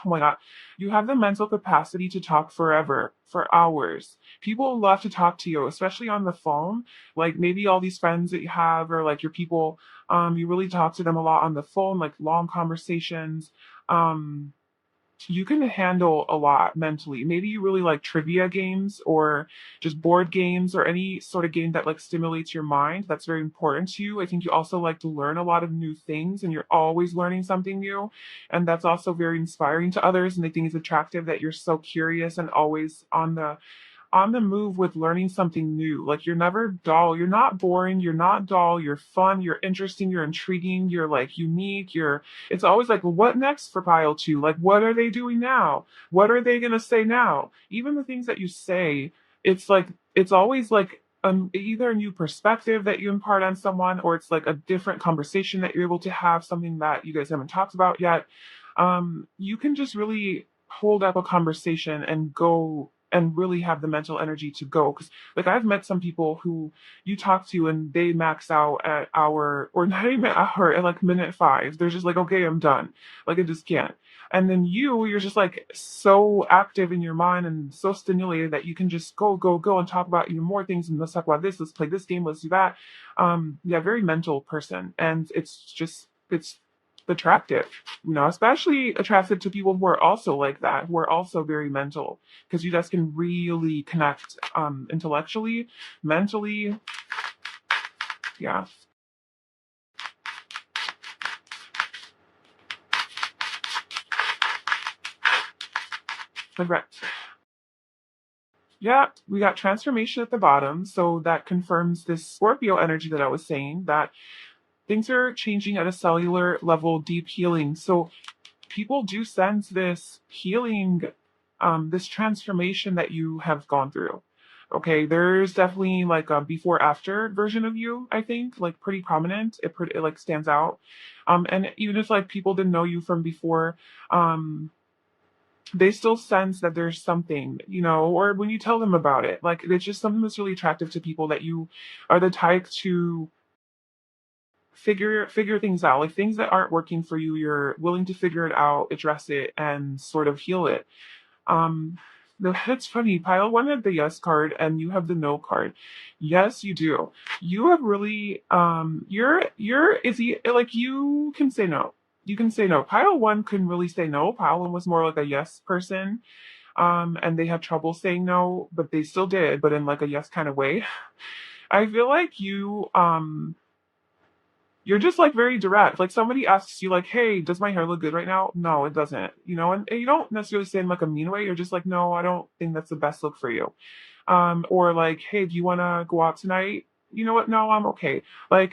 my God, you have the mental capacity to talk forever, for hours. People love to talk to you, especially on the phone. Like maybe all these friends that you have, or like your people, you really talk to them a lot on the phone, like long conversations. Um, you can handle a lot mentally. Maybe you really like trivia games, or just board games, or any sort of game that like stimulates your mind. That's very important to you. I think you also like to learn a lot of new things, and you're always learning something new. And that's also very inspiring to others. And I think it's attractive that you're so curious and always on the move with learning something new. Like you're never dull. You're not boring. You're not dull. You're fun. You're interesting. You're intriguing. You're like unique. It's always like, well, what next for pile two? Like, what are they doing now? What are they going to say now? Even the things that you say, it's like, it's always like, either a new perspective that you impart on someone, or it's like a different conversation that you're able to have, something that you guys haven't talked about yet. You can just really hold up a conversation and go and really have the mental energy to go. Because like I've met some people who you talk to and they max out at hour, or not even hour, at like minute five. They're just like, okay, I'm done. Like I just can't. And then you're just like so active in your mind and so stimulated that you can just go, go, go and talk about even more things. And let's talk about this. Let's play this game. Let's do that. Yeah, very mental person. And it's attractive, especially attractive to people who are also like that, who are also very mental, because you guys can really connect intellectually, mentally. Yeah. Correct. Yeah, we got transformation at the bottom. So that confirms this Scorpio energy that I was saying, that things are changing at a cellular level, deep healing. So people do sense this healing, this transformation that you have gone through. Okay, there's definitely like a before after version of you, I think, like pretty prominent. It like stands out. And even if like people didn't know you from before, um, they still sense that there's something, or when you tell them about it, like it's just something that's really attractive to people, that you are the type to figure things out, like things that aren't working for you, you're willing to figure it out, address it, and sort of heal it. um no, it's funny, pile one had the yes card and you have the no card. Yes, you do. You have really you're is he like you can say no. You can say no. Pile one couldn't really say no. Pile one was more like a yes person. And they had trouble saying no, but they still did, but in like a yes kind of way. I feel like you're just like very direct. Like somebody asks you, like, "Hey, does my hair look good right now?" No, it doesn't. And you don't necessarily say it in like a mean way. You're just like, "No, I don't think that's the best look for you." Or like, "Hey, do you want to go out tonight?" you know what? No, I'm okay. Like,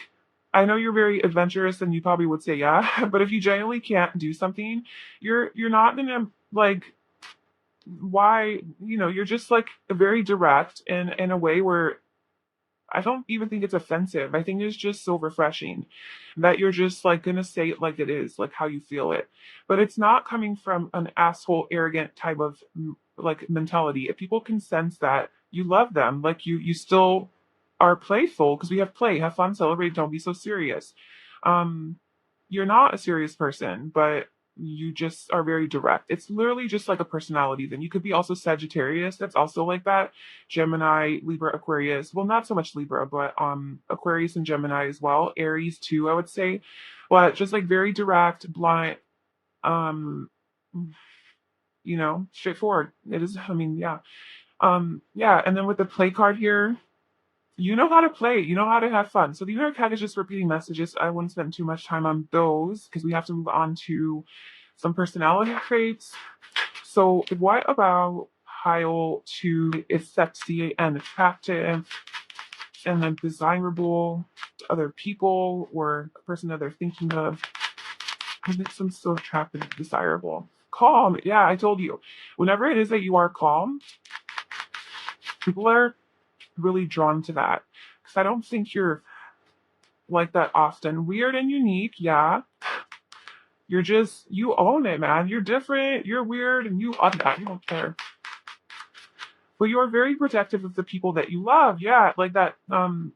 I know you're very adventurous and you probably would say yeah, but if you genuinely can't do something, you're not gonna like why, you're just like very direct in a way where I don't even think it's offensive. I think it's just so refreshing that you're just like gonna say it like it is, like how you feel it. But it's not coming from an asshole, arrogant type of like mentality. If people can sense that you love them, like you still are playful because we have play, have fun, celebrate, don't be so serious. Um, you're not a serious person, but you just are very direct. It's literally just like a personality. Then you could be also Sagittarius. That's also like that. Gemini, Libra, Aquarius. Well, not so much Libra, but Aquarius and Gemini as well. Aries too, I would say. But just like very direct, blunt, um, straightforward. It is. I mean, yeah. Yeah. And then with the play card here, you know how to play, you know how to have fun. So these are kind of just repeating messages. I wouldn't spend too much time on those because we have to move on to some personality traits. So what about pile two is sexy and attractive and then desirable to other people or a person that they're thinking of? It makes them so attractive and desirable. Calm. Yeah, I told you. Whenever it is that you are calm, people are really drawn to that. Because I don't think you're like that often. Weird and unique, yeah. You own it, man. You're different, you're weird, and you own that. You don't care. But you're very protective of the people that you love. Yeah, like that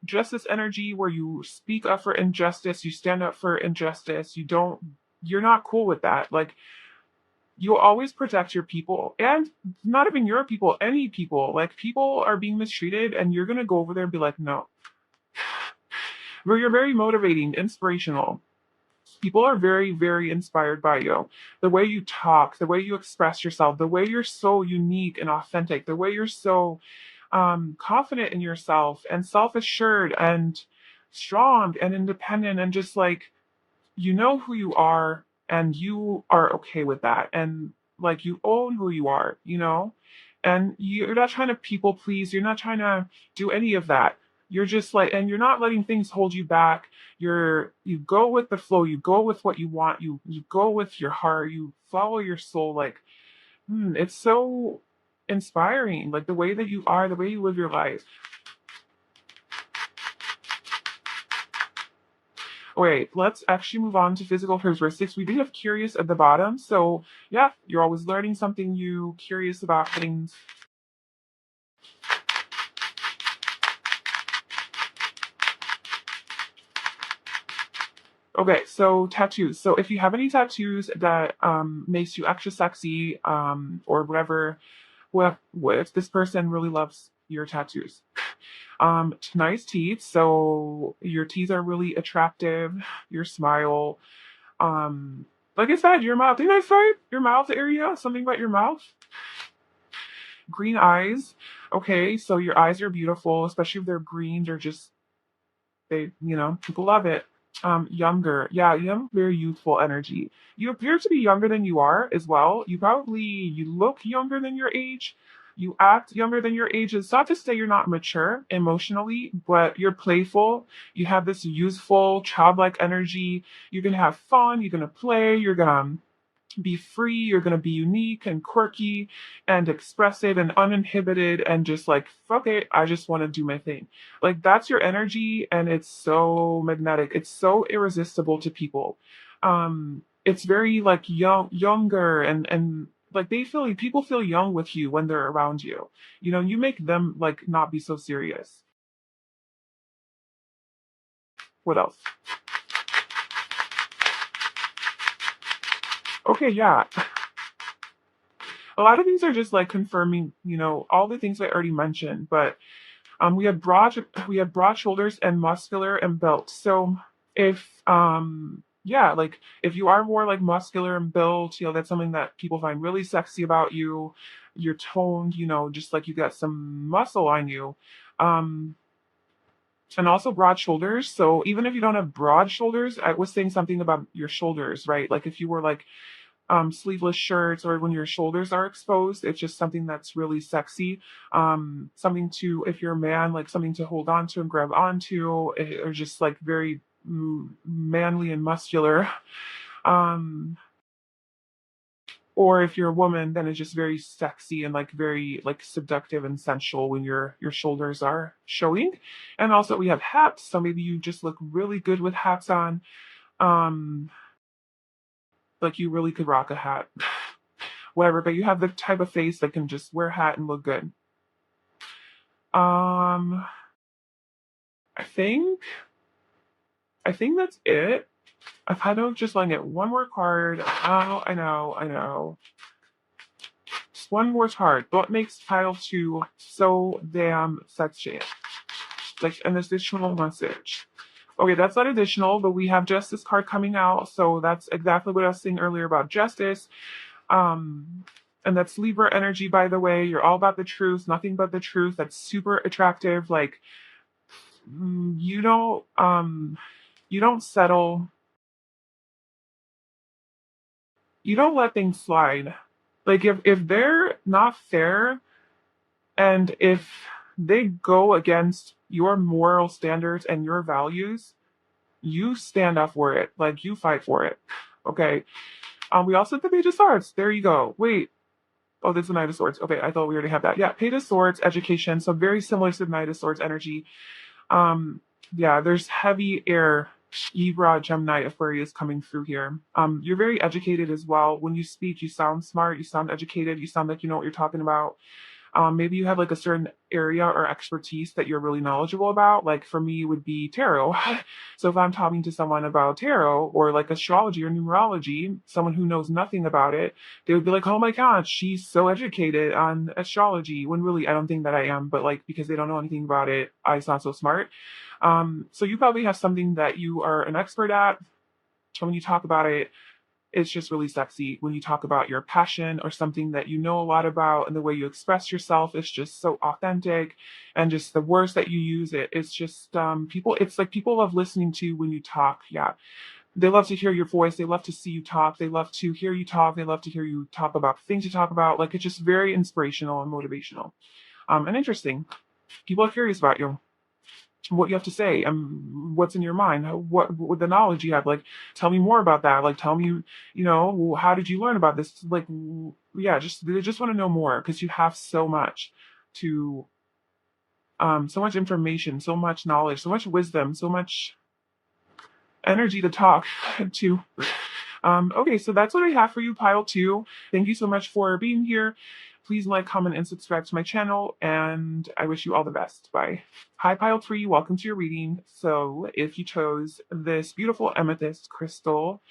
justice energy where you speak up for injustice, you stand up for injustice, you're not cool with that. Like you'll always protect your people. And not even your people, any people. Like people are being mistreated and you're gonna go over there and be like, no. Where you're very motivating, inspirational. People are very, very inspired by you. The way you talk, the way you express yourself, the way you're so unique and authentic, the way you're so confident in yourself and self assured and strong and independent and just like you know who you are and you are okay with that and like you own who you are, and you're not trying to people please, you're not trying to do any of that. You're just like, and you're not letting things hold you back. You go with the flow, you go with what you want, you go with your heart, you follow your soul. Like it's so inspiring, like the way that you are, the way you live your life. Wait, let's actually move on to physical characteristics. We do have curious at the bottom. So, yeah, you're always learning something new, curious about things. Okay, so tattoos. So, if you have any tattoos that makes you extra sexy or whatever, if this person really loves your tattoos. Nice teeth. So, your teeth are really attractive, your smile. Like I said, your mouth. Didn't I say your mouth area? Something about your mouth? Green eyes. Okay, so your eyes are beautiful, especially if they're green. They're just people love it. Younger. Yeah, you have very youthful energy. You appear to be younger than you are as well. You look younger than your age. You act younger than your age. It's not to say you're not mature emotionally, but you're playful. You have this youthful, childlike energy. You're gonna have fun. You're gonna play. You're gonna be free, you're going to be unique and quirky and expressive and uninhibited and just like, fuck it, I just want to do my thing. Like, that's your energy, and it's so magnetic. It's so irresistible to people. It's very like younger, and like people feel young with you when they're around you. You make them like not be so serious. What else? Okay, yeah. A lot of these are just like confirming, all the things I already mentioned, but we have broad shoulders and muscular and built. So if yeah, like if you are more like muscular and built, that's something that people find really sexy about you. You're toned, just like you got some muscle on you. Um and also broad shoulders. So even if you don't have broad shoulders, I was saying something about your shoulders, right? Like if you were like sleeveless shirts or when your shoulders are exposed. It's just something that's really sexy. Something to, if you're a man, like something to hold on to and grab onto, or just like very manly and muscular. Um, or if you're a woman, then it's just very sexy and like very like seductive and sensual when your shoulders are showing. And also we have hats, so maybe you just look really good with hats on. Um, like you really could rock a hat. Whatever, but you have the type of face that can just wear a hat and look good. Um, I think I think that's it. I've had to just like get one more card. Oh, I know. Just one more card. What makes pile two so damn sexy? Like an additional message. Okay, that's not additional, but we have Justice card coming out, so that's exactly what I was saying earlier about justice. Um, and that's Libra energy, by the way. You're all about the truth, nothing but the truth. That's super attractive. Like you don't settle. You don't let things slide. Like if they're not fair and if they go against your moral standards and your values, you stand up for it. Like you fight for it. Okay. We also have the Page of Swords. There you go. Wait. Oh, there's the Knight of Swords. Okay, I thought we already had that. Yeah, Page of Swords, education. So very similar to the Knight of Swords energy. Um, yeah, there's heavy air, Libra, Gemini, Aquarius coming through here. You're very educated as well. When you speak, you sound smart, you sound educated, you sound like you know what you're talking about. Maybe you have like a certain area or expertise that you're really knowledgeable about. Like for me, it would be tarot. So if I'm talking to someone about tarot or like astrology or numerology, someone who knows nothing about it, they would be like, "Oh my God, she's so educated on astrology." When really, I don't think that I am, but like because they don't know anything about it, I sound so smart. So you probably have something that you are an expert at. So when you talk about it, it's just really sexy when you talk about your passion or something that you know a lot about, and the way you express yourself is just so authentic, and just the words that you use, it's just people, it's like people love listening to you when you talk. Yeah, they love to hear your voice, they love to see you talk, they love to hear you talk, they love to hear you talk about things you talk about. Like it's just very inspirational and motivational, and interesting. People are curious about you, what you have to say, and what's in your mind, what the knowledge you have. Like, tell me more about that. Like, tell me, how did you learn about this? Like, yeah, just they just want to know more because you have so much to, so much information, so much knowledge, so much wisdom, so much energy to talk to. Okay, so that's what I have for you, Pile 2. Thank you so much for being here. Please like, comment, and subscribe to my channel, and I wish you all the best. Bye. Hi, Pile 3. Welcome to your reading. So, if you chose this beautiful amethyst crystal,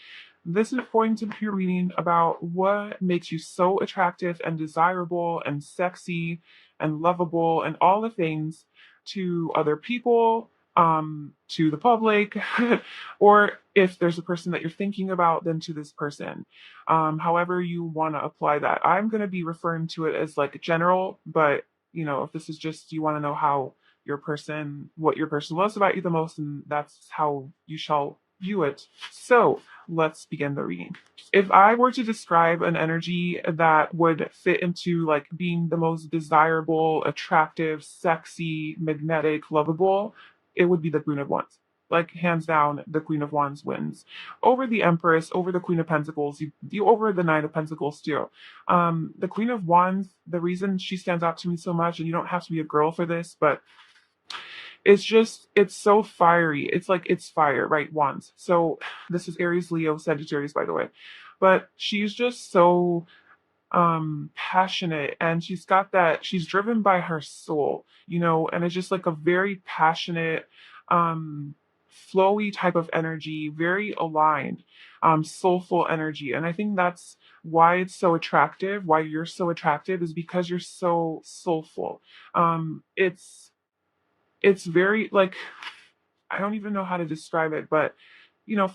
this is going to be a reading about what makes you so attractive and desirable and sexy and lovable and all the things to other people, to the public, or if there's a person that you're thinking about, then to this person. However you want to apply that. I'm going to be referring to it as like general, but if this is just you want to know how what your person loves about you the most, and that's how you shall view it. So let's begin the reading. If I were to describe an energy that would fit into like being the most desirable, attractive, sexy, magnetic, lovable, it would be the Queen of Wands. Like hands down, the Queen of Wands wins over the Empress, over the Queen of Pentacles, you over the Nine of Pentacles too. The Queen of Wands, the reason she stands out to me so much, and you don't have to be a girl for this, but it's so fiery. It's like it's fire, right? Wands. So this is Aries, Leo, Sagittarius, by the way. But she's just so passionate, and she's driven by her soul, and it's just like a very passionate, flowy type of energy, very aligned, soulful energy. And I think that's why it's so attractive, why you're so attractive, is because you're so soulful. It's very like, I don't even know how to describe it, but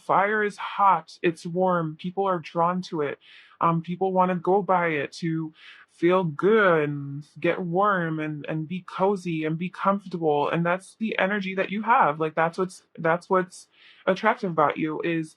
fire is hot, it's warm, people are drawn to it. People want to go by it to feel good and get warm and be cozy and be comfortable. And that's the energy that you have. Like that's what's attractive about you, is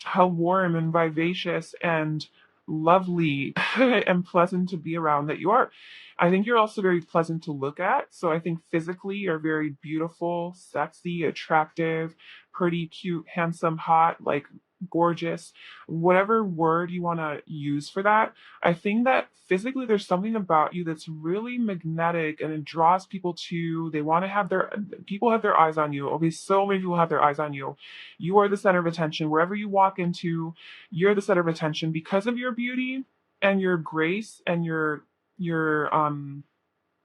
how warm and vivacious and lovely and pleasant to be around that you are. I think you're also very pleasant to look at. So I think physically you're very beautiful, sexy, attractive, pretty, cute, handsome, hot, like gorgeous, whatever word you want to use for that. I think that physically there's something about you that's really magnetic and it draws people to, they want to have their, people have their eyes on you. Okay, so many people have their eyes on you. You are the center of attention. Wherever you walk into, you're the center of attention because of your beauty and your grace and your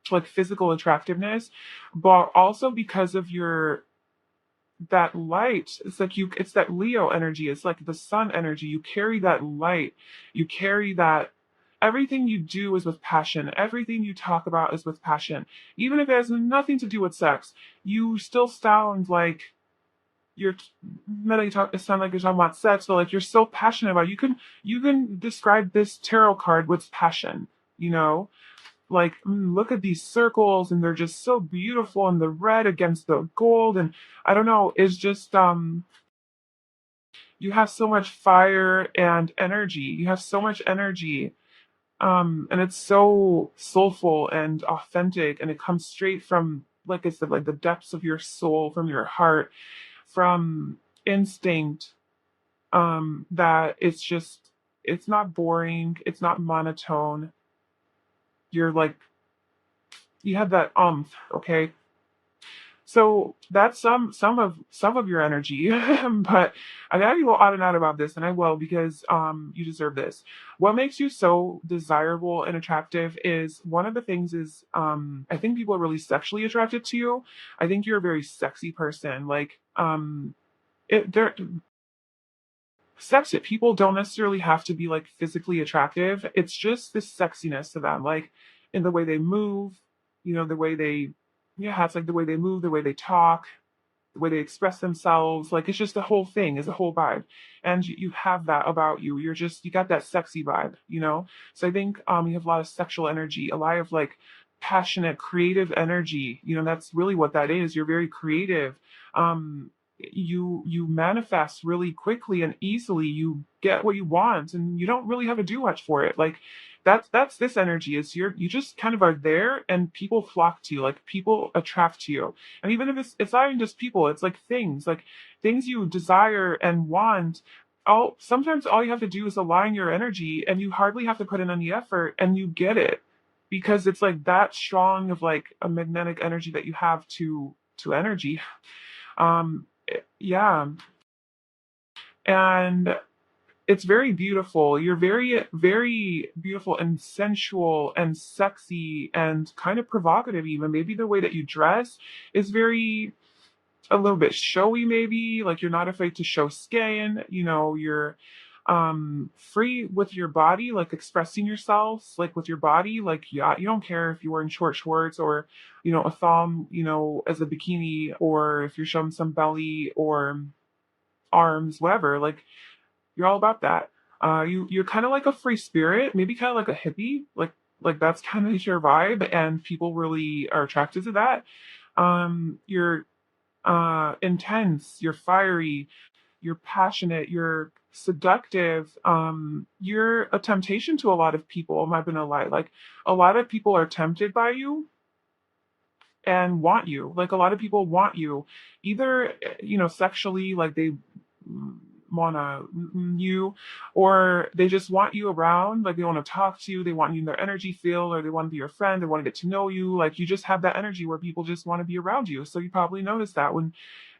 like physical attractiveness, but also because of your that light. It's like you, it's that Leo energy. It's like the sun energy. You carry that light. You carry that, everything you do is with passion. Everything you talk about is with passion. Even if it has nothing to do with sex, you still sound like you're not you talk, it sounds like you're talking about sex, but like you're so passionate about it. You can describe this tarot card with passion, you know? Like, look at these circles and they're just so beautiful and the red against the gold and I don't know, it's just you have so much fire and energy. You have so much energy. And it's so soulful and authentic and it comes straight from, like I said, like the depths of your soul, from your heart, from instinct, that it's just, it's not boring, it's not monotone. You're like, you have that okay? So that's some of your energy. But I gotta go on and on about this, and I will because you deserve this. What makes you so desirable and attractive is, one of the things is, I think people are really sexually attracted to you. I think you're a very sexy person. Like they're sex it. People don't necessarily have to be like physically attractive. It's just this sexiness to them, like in the way they move, the way they, yeah, it's like the way they move, the way they talk, the way they express themselves. Like it's just the whole thing is a whole vibe. And you have that about you. You're just, you got that sexy vibe. So I think you have a lot of sexual energy, a lot of like passionate, creative energy. That's really what that is. You're very creative. You manifest really quickly and easily. You get what you want and you don't really have to do much for it. Like that's this energy is you just kind of are there and people flock to you, like people attract to you. And even if it's not even just people, it's like things you desire and want. Sometimes all you have to do is align your energy and you hardly have to put in any effort and you get it, because it's like that strong of like a magnetic energy that you have to energy. Yeah. And it's very beautiful. You're very, very beautiful and sensual and sexy and kind of provocative, even. Maybe the way that you dress is very, a little bit showy, maybe. Like you're not afraid to show skin. You're free with your body, like expressing yourself, like with your body. Like, yeah, you don't care if you're wearing short shorts or, a thong, as a bikini, or if you're showing some belly or arms, whatever. Like you're all about that. You're kind of like a free spirit, maybe kind of like a hippie, like that's kind of your vibe, and people really are attracted to that. You're intense, you're fiery, you're passionate, you're seductive. You're a temptation to a lot of people. I'm not gonna lie, like a lot of people are tempted by you and want you. Like a lot of people want you, either sexually, like they wanna you, or they just want you around, like they want to talk to you, they want you in their energy field, or they want to be your friend, they want to get to know you. Like you just have that energy where people just want to be around you. So you probably notice that when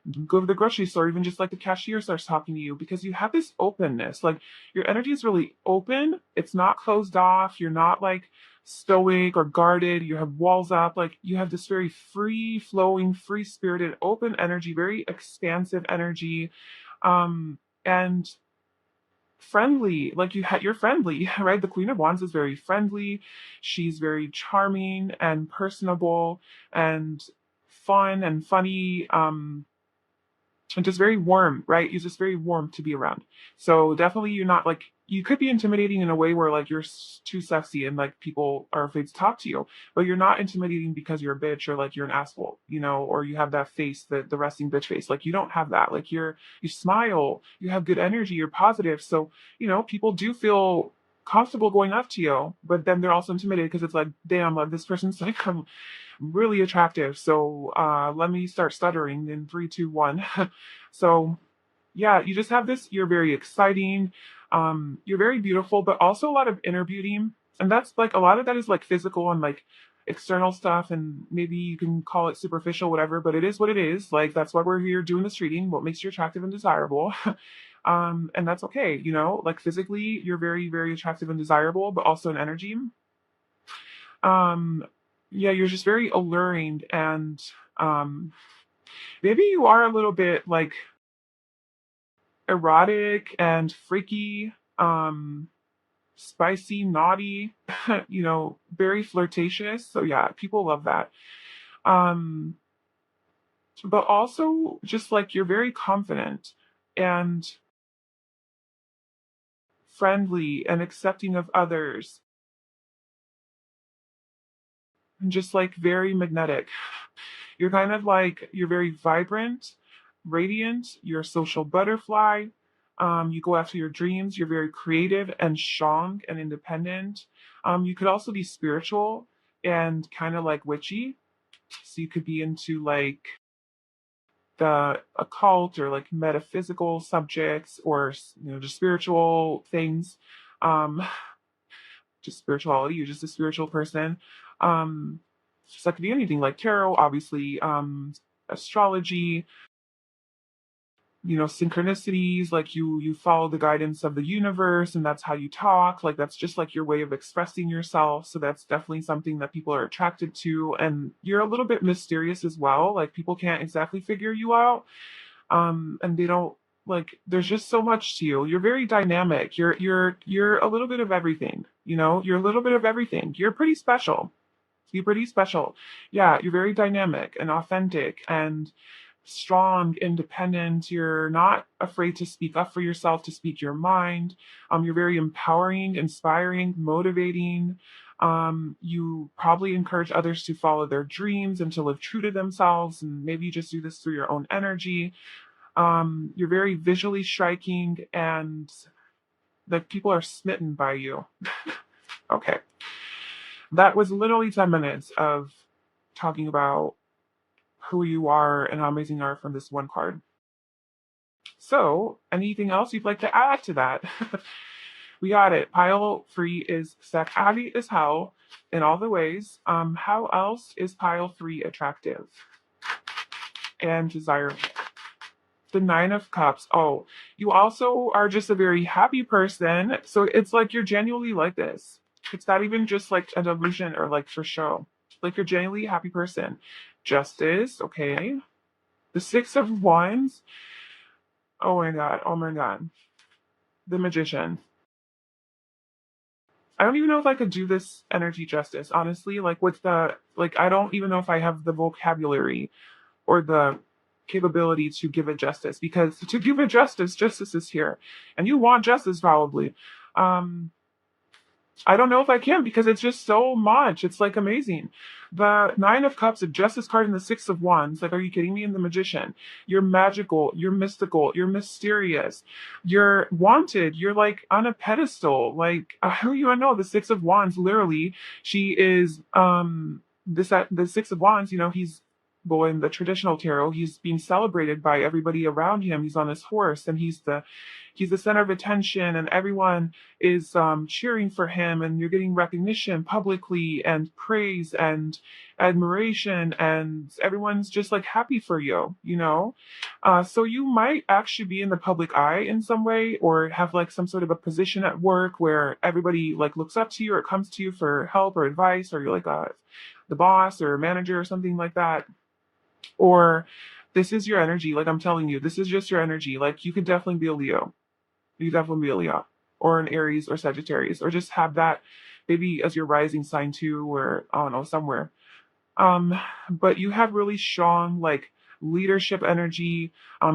you go to the grocery store, even just like the cashier starts talking to you, because you have this openness. Like your energy is really open. It's not closed off. You're not like stoic or guarded. You have walls up. Like you have this very free flowing, free spirited, open energy, very expansive energy. And friendly, like you're friendly. Right? The Queen of Wands is very friendly. She's very charming and personable and fun and funny, and just very warm, right? You're just very warm to be around. So definitely you're not like, you could be intimidating in a way where like you're too sexy and like people are afraid to talk to you, but you're not intimidating because you're a bitch or like you're an asshole, or you have that face, the resting bitch face. Like you don't have that. Like you smile, you have good energy, you're positive. So, people do feel comfortable going up to you, but then they're also intimidated because it's like, damn, like this person's like really attractive. So let me start stuttering in 3, 2, 1. So yeah, you just have this, you're very exciting, you're very beautiful, but also a lot of inner beauty. And that's like a lot of that is like physical and like external stuff, and maybe you can call it superficial, whatever, but it is what it is. Like that's why we're here doing this reading, what makes you attractive and desirable. And that's okay, you know, like physically you're very, very attractive and desirable, but also in energy. Um, yeah, you're just very alluring, and um maybe you are a little bit like erotic and freaky, spicy, naughty, you know, very flirtatious. So yeah, people love that. Um, but also just like you're very confident and friendly and accepting of others, and just like very magnetic. You're kind of like, you're very vibrant, radiant, you're a social butterfly. You go after your dreams, you're very creative and strong and independent. You could also be spiritual and kind of like witchy. So you could be into like the occult or like metaphysical subjects, or you know, just spiritual things. Um, just spirituality. You're just a spiritual person. So that could be anything like tarot, obviously, astrology, you know, synchronicities, like you follow the guidance of the universe and that's how you talk. Like that's just like your way of expressing yourself. So that's definitely something that people are attracted to. And you're a little bit mysterious as well. Like people can't exactly figure you out. And they don't, like there's just so much to you. You're very dynamic. You're a little bit of everything, you know, you're a little bit of everything. You're pretty special. You're pretty special. Yeah, you're very dynamic and authentic and strong, independent. You're not afraid to speak up for yourself, to speak your mind. You're very empowering, inspiring, motivating. You probably encourage others to follow their dreams and to live true to themselves. And maybe you just do this through your own energy. You're very visually striking, and the people are smitten by you. Okay. That was literally 10 minutes of talking about who you are and how amazing you are from this one card. So, anything else you'd like to add to that? We got it. Pile three is sexy as hell in all the ways. How else is pile three attractive and desirable? The Nine of Cups. Oh, you also are just a very happy person. So it's like you're genuinely like this. It's not even just like an illusion or like for show. Like you're genuinely a happy person. Justice, okay. The Six of Wands. Oh my god. Oh my god. The Magician. I don't even know if I could do this energy justice, honestly. Like with the like I don't even know if I have the vocabulary or the capability to give it justice, because to give it justice, justice is here. And you want justice probably. Um I don't know if I can, because it's just so much. It's like amazing. The Nine of Cups, the Justice card, and the Six of Wands. Like, are you kidding me? And the Magician. You're magical. You're mystical. You're mysterious. You're wanted. You're like on a pedestal. Like, I don't even know. The Six of Wands, literally, she is the Six of Wands. You know, he's, well, in the traditional tarot, he's being celebrated by everybody around him. He's on his horse, and he's the center of attention, and everyone is cheering for him, and you're getting recognition publicly and praise and admiration, and everyone's just like happy for you, you know. So you might actually be in the public eye in some way, or have like some sort of a position at work where everybody like looks up to you or comes to you for help or advice, or you're like the boss or manager or something like that. Or this is your energy, like I'm telling you, this is just your energy. Like you could definitely be a Leo. You could definitely be a Leo, or an Aries or Sagittarius, or just have that maybe as your rising sign too, or I don't know, somewhere. Um, but you have really strong like leadership energy.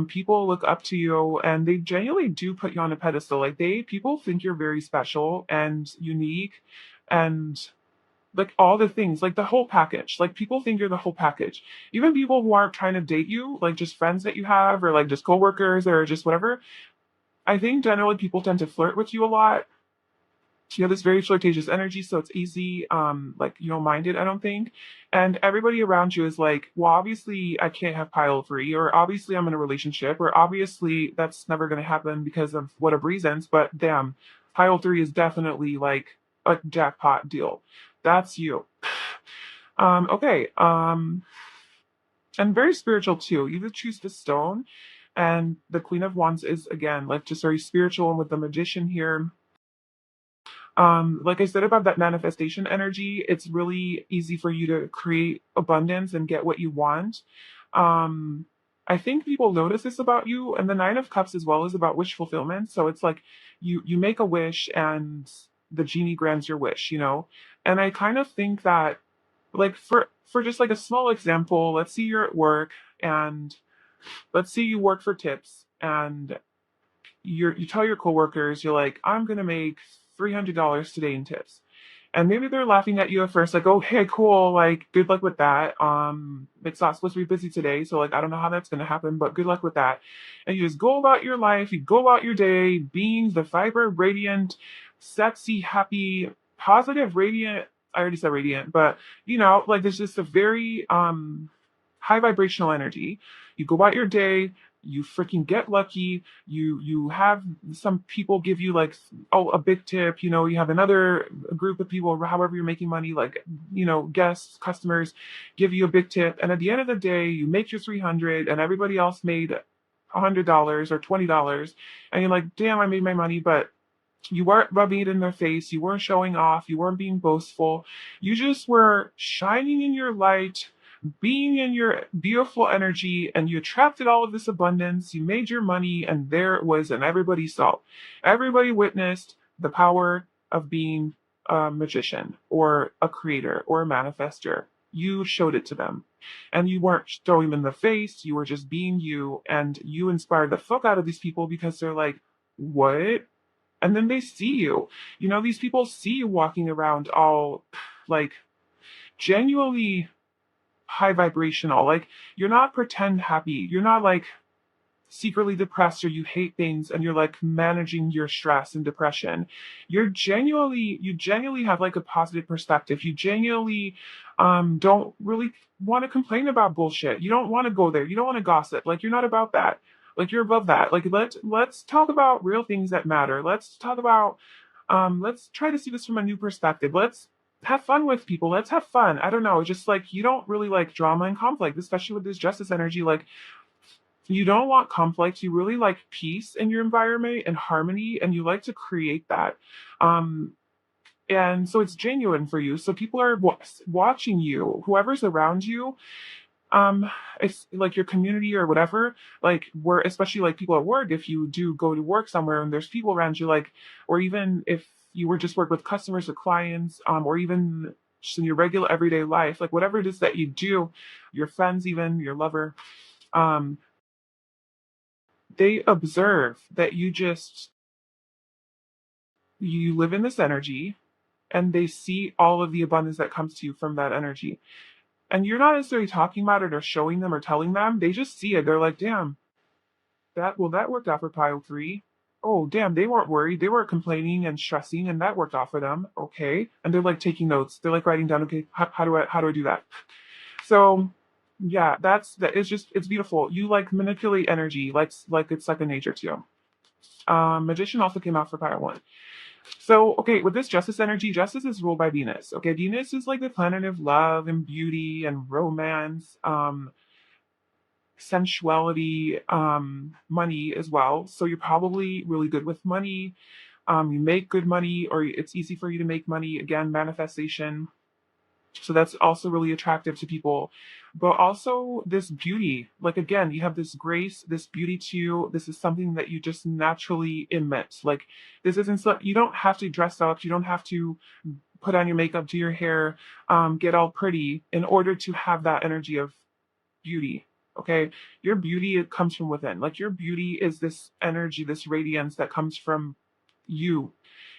People look up to you, and they genuinely do put you on a pedestal. Like people think you're very special and unique, and like all the things, like the whole package. Like people think you're the whole package. Even people who aren't trying to date you, like just friends that you have, or like just coworkers, or just whatever. I think generally people tend to flirt with you a lot. You have this very flirtatious energy, so it's easy, like you don't mind it, I don't think. And everybody around you is like, well, obviously I can't have pile three, or obviously I'm in a relationship, or obviously that's never going to happen because of whatever reasons. But damn, pile three is definitely like a jackpot deal. That's you. Okay. And very spiritual too. You would choose the stone, and the Queen of Wands is again like just very spiritual, and with the Magician here, like I said about that manifestation energy, it's really easy for you to create abundance and get what you want. Um, I think people notice this about you, and the Nine of Cups as well is about wish fulfillment. So it's like you make a wish and the genie grants your wish, you know? And I kind of think that like for just like a small example, let's say you're at work and let's say you work for tips and you tell your coworkers, you're like, I'm gonna make $300 today in tips. And maybe they're laughing at you at first, like, oh, hey, cool, like, good luck with that. It's not supposed to be busy today, so like, I don't know how that's gonna happen, but good luck with that. And you just go about your life, you go about your day, being the vibrant, radiant, sexy, happy, positive, radiant. I already said radiant, but you know, like, there's just a very high vibrational energy. You go about your day, you freaking get lucky, you have some people give you like, oh, a big tip, you know, you have another group of people, however you're making money, like, you know, guests, customers give you a big tip, and at the end of the day you make your 300 and everybody else made $100 or $20, and you're like, damn, I made my money. But you weren't rubbing it in their face. You weren't showing off. You weren't being boastful. You just were shining in your light, being in your beautiful energy, and you attracted all of this abundance. You made your money, and there it was, and everybody saw. Everybody witnessed the power of being a magician or a creator or a manifester. You showed it to them. And you weren't throwing them in the face. You were just being you, and you inspired the fuck out of these people because they're like, what? And then they see you. You know, these people see you walking around all like genuinely high vibrational. Like, you're not pretend happy. You're not like secretly depressed or you hate things and you're like managing your stress and depression. You genuinely have like a positive perspective. You genuinely don't really want to complain about bullshit. You don't want to go there. You don't want to gossip. Like, you're not about that. Like, you're above that. Like, let's talk about real things that matter. Let's talk about let's try to see this from a new perspective. Let's have fun with people. Let's have fun. I don't know. Just like you don't really like drama and conflict, especially with this justice energy. Like, you don't want conflict. You really like peace in your environment and harmony, and you like to create that. Um, and so it's genuine for you. So people are watching you, whoever's around you. It's like your community or whatever. Like, where, especially like people at work, if you do go to work somewhere and there's people around you, like, or even if you were just work with customers or clients, or even just in your regular everyday life, like whatever it is that you do, your friends, even your lover. Um, they observe that you live in this energy, and they see all of the abundance that comes to you from that energy, and you're not necessarily talking about it or showing them or telling them. They just see it. They're like, damn, that worked out for pile three. Oh, damn, they weren't worried, they weren't complaining and stressing, and that worked out for them. Okay. And they're like taking notes, they're like writing down, okay, how do I do that? So yeah, that is just, it's beautiful. You like manipulate energy like it's second nature to you. Magician also came out for pile one. So, okay, with this justice energy, justice is ruled by Venus. Okay, Venus is like the planet of love and beauty and romance, sensuality, money as well. So you're probably really good with money. You make good money, or it's easy for you to make money. Again, manifestation. So that's also really attractive to people. But also this beauty, like again, you have this grace, this beauty to you. This is something that you just naturally emit. Like, this isn't so, you don't have to dress up, you don't have to put on your makeup, do your hair, get all pretty in order to have that energy of beauty. Okay, your beauty, it comes from within. Like, your beauty is this energy, this radiance that comes from you.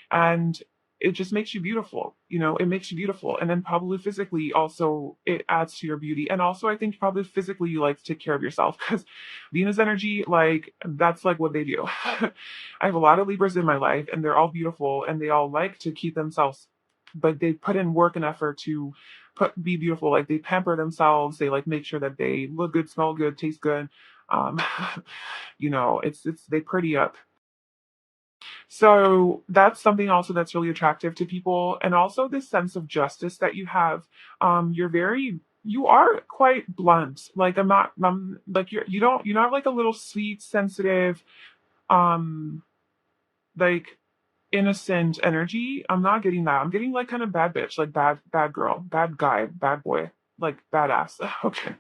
And it just makes you beautiful. It makes you beautiful. And then probably physically also it adds to your beauty. And also I think probably physically you like to take care of yourself because Venus energy, like that's like what they do. I have a lot of Libras in my life and they're all beautiful and they all like to keep themselves, but they put in work and effort to be beautiful. Like they pamper themselves, they like make sure that they look good, smell good, taste good. Um, it's they pretty up. So that's something also that's really attractive to people. And also this sense of justice that you have. You are quite blunt. Like I'm like you don't have like a little sweet, sensitive, um, like innocent energy. I'm not getting that. I'm getting like kind of bad bitch, like bad girl, bad guy, bad boy, like badass. Okay.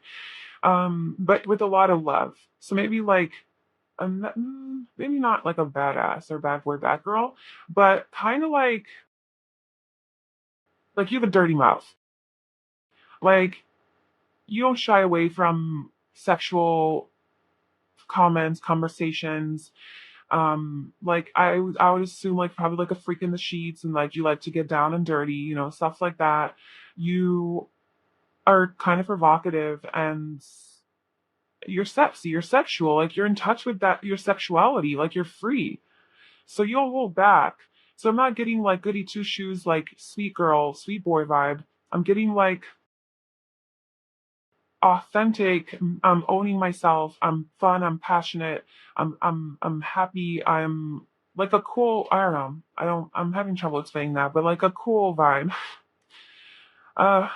But with a lot of love. So maybe like maybe not like a badass or bad boy, bad girl, but kind of like you have a dirty mouth. Like you don't shy away from sexual comments, conversations. Like I would assume like probably like a freak in the sheets and like you like to get down and dirty, stuff like that. You are kind of provocative and you're sexy, you're sexual, like you're in touch with that your sexuality, like you're free. So you don't hold back. So I'm not getting like goody two shoes, like sweet girl, sweet boy vibe. I'm getting like authentic. I'm owning myself. I'm fun. I'm passionate. I'm happy. I'm like a cool. I don't know. I'm having trouble explaining that, but like a cool vibe.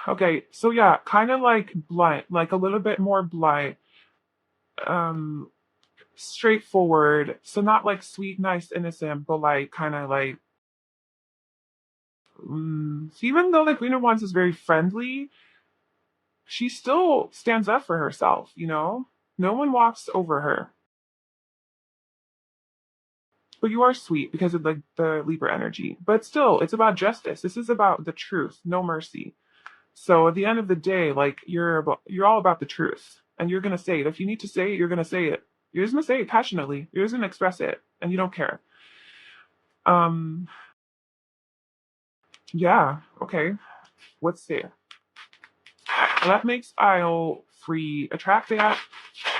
Okay. So yeah, kind of like blunt, like a little bit more blunt. Um, straightforward. So not like sweet, nice, innocent, but like kind of like so even though the greener ones is very friendly, she still stands up for herself. No one walks over her. But you are sweet because of the Libra energy. But still, it's about justice. This is about the truth, no mercy. So at the end of the day, like you're all about the truth. And you're gonna say it. If you need to say it, you're gonna say it. You're just gonna say it passionately. You're just gonna express it. And you don't care. Um yeah, okay. Let's see. That makes aisle 3 attractive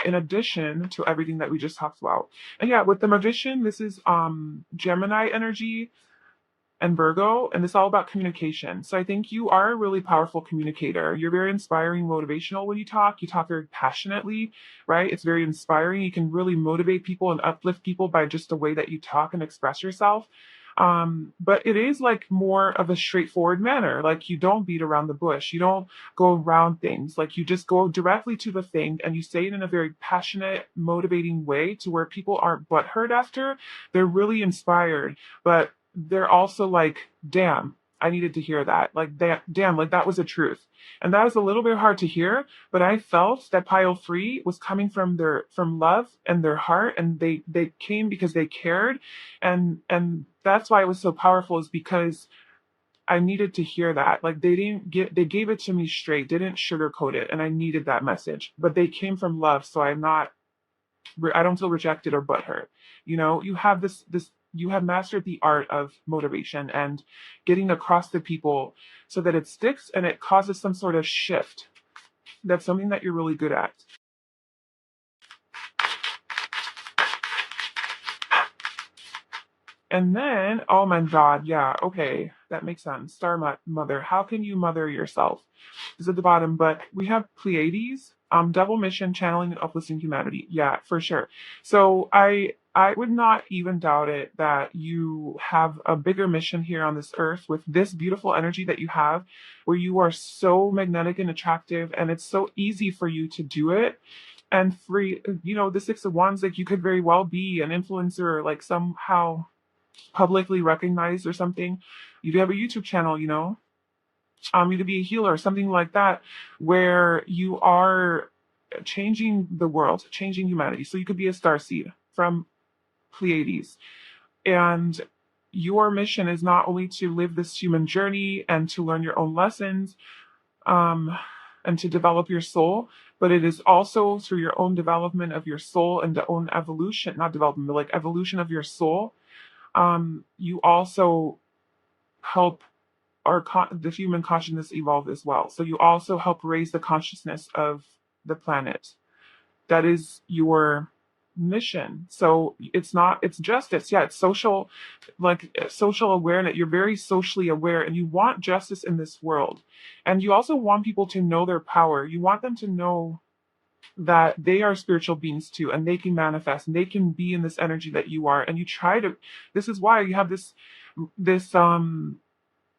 in addition to everything that we just talked about. And yeah, with the magician, this is Gemini energy and Virgo, and it's all about communication. So I think you are a really powerful communicator. You're very inspiring, motivational when you talk. You talk very passionately, right? It's very inspiring. You can really motivate people and uplift people by just the way that you talk and express yourself. But it is like more of a straightforward manner. Like you don't beat around the bush. You don't go around things. Like you just go directly to the thing and you say it in a very passionate, motivating way to where people aren't butthurt after. They're really inspired. But they're also like, damn, I needed to hear that. Like, damn, like that was the truth. And that was a little bit hard to hear, but I felt that pile 3 was coming from love and their heart, and they came because they cared, and that's why it was so powerful is because I needed to hear that. Like they gave it to me straight, didn't sugarcoat it, and I needed that message. But they came from love, so I don't feel rejected or butthurt. You have you have mastered the art of motivation and getting across to people so that it sticks and it causes some sort of shift. That's something that you're really good at. And then, oh my God, yeah, okay, that makes sense. Mother, how can you mother yourself? Is at the bottom, but we have Pleiades, double mission, channeling and uplifting humanity. Yeah, for sure. So I would not even doubt it that you have a bigger mission here on this earth with this beautiful energy that you have, where you are so magnetic and attractive, and it's so easy for you to do it. And the Six of Wands, like you could very well be an influencer, like somehow publicly recognized or something. You could have a YouTube channel. You could be a healer, something like that, where you are changing the world, changing humanity. So you could be a star seed from Pleiades. And your mission is not only to live this human journey and to learn your own lessons, um, and to develop your soul, but it is also through your own development of your soul and the own evolution, not development, but like evolution of your soul. You also help the human consciousness evolve as well. So you also help raise the consciousness of the planet. That is your mission. So it's justice. Yeah, it's social, like social awareness. You're very socially aware and you want justice in this world. And you also want people to know their power. You want them to know that they are spiritual beings too, and they can manifest and they can be in this energy that you are. And you try to, this is why you have this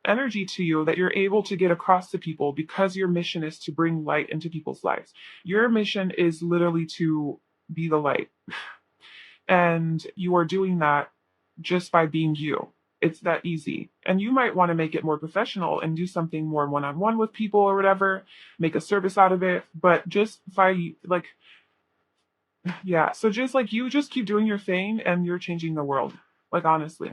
energy to you that you're able to get across to people, because your mission is to bring light into people's lives. Your mission is literally to be the light. And you are doing that just by being you. It's that easy. And you might want to make it more professional and do something more one on one with people or whatever, make a service out of it. But just by like, yeah. So just like you just keep doing your thing and you're changing the world. Like, honestly.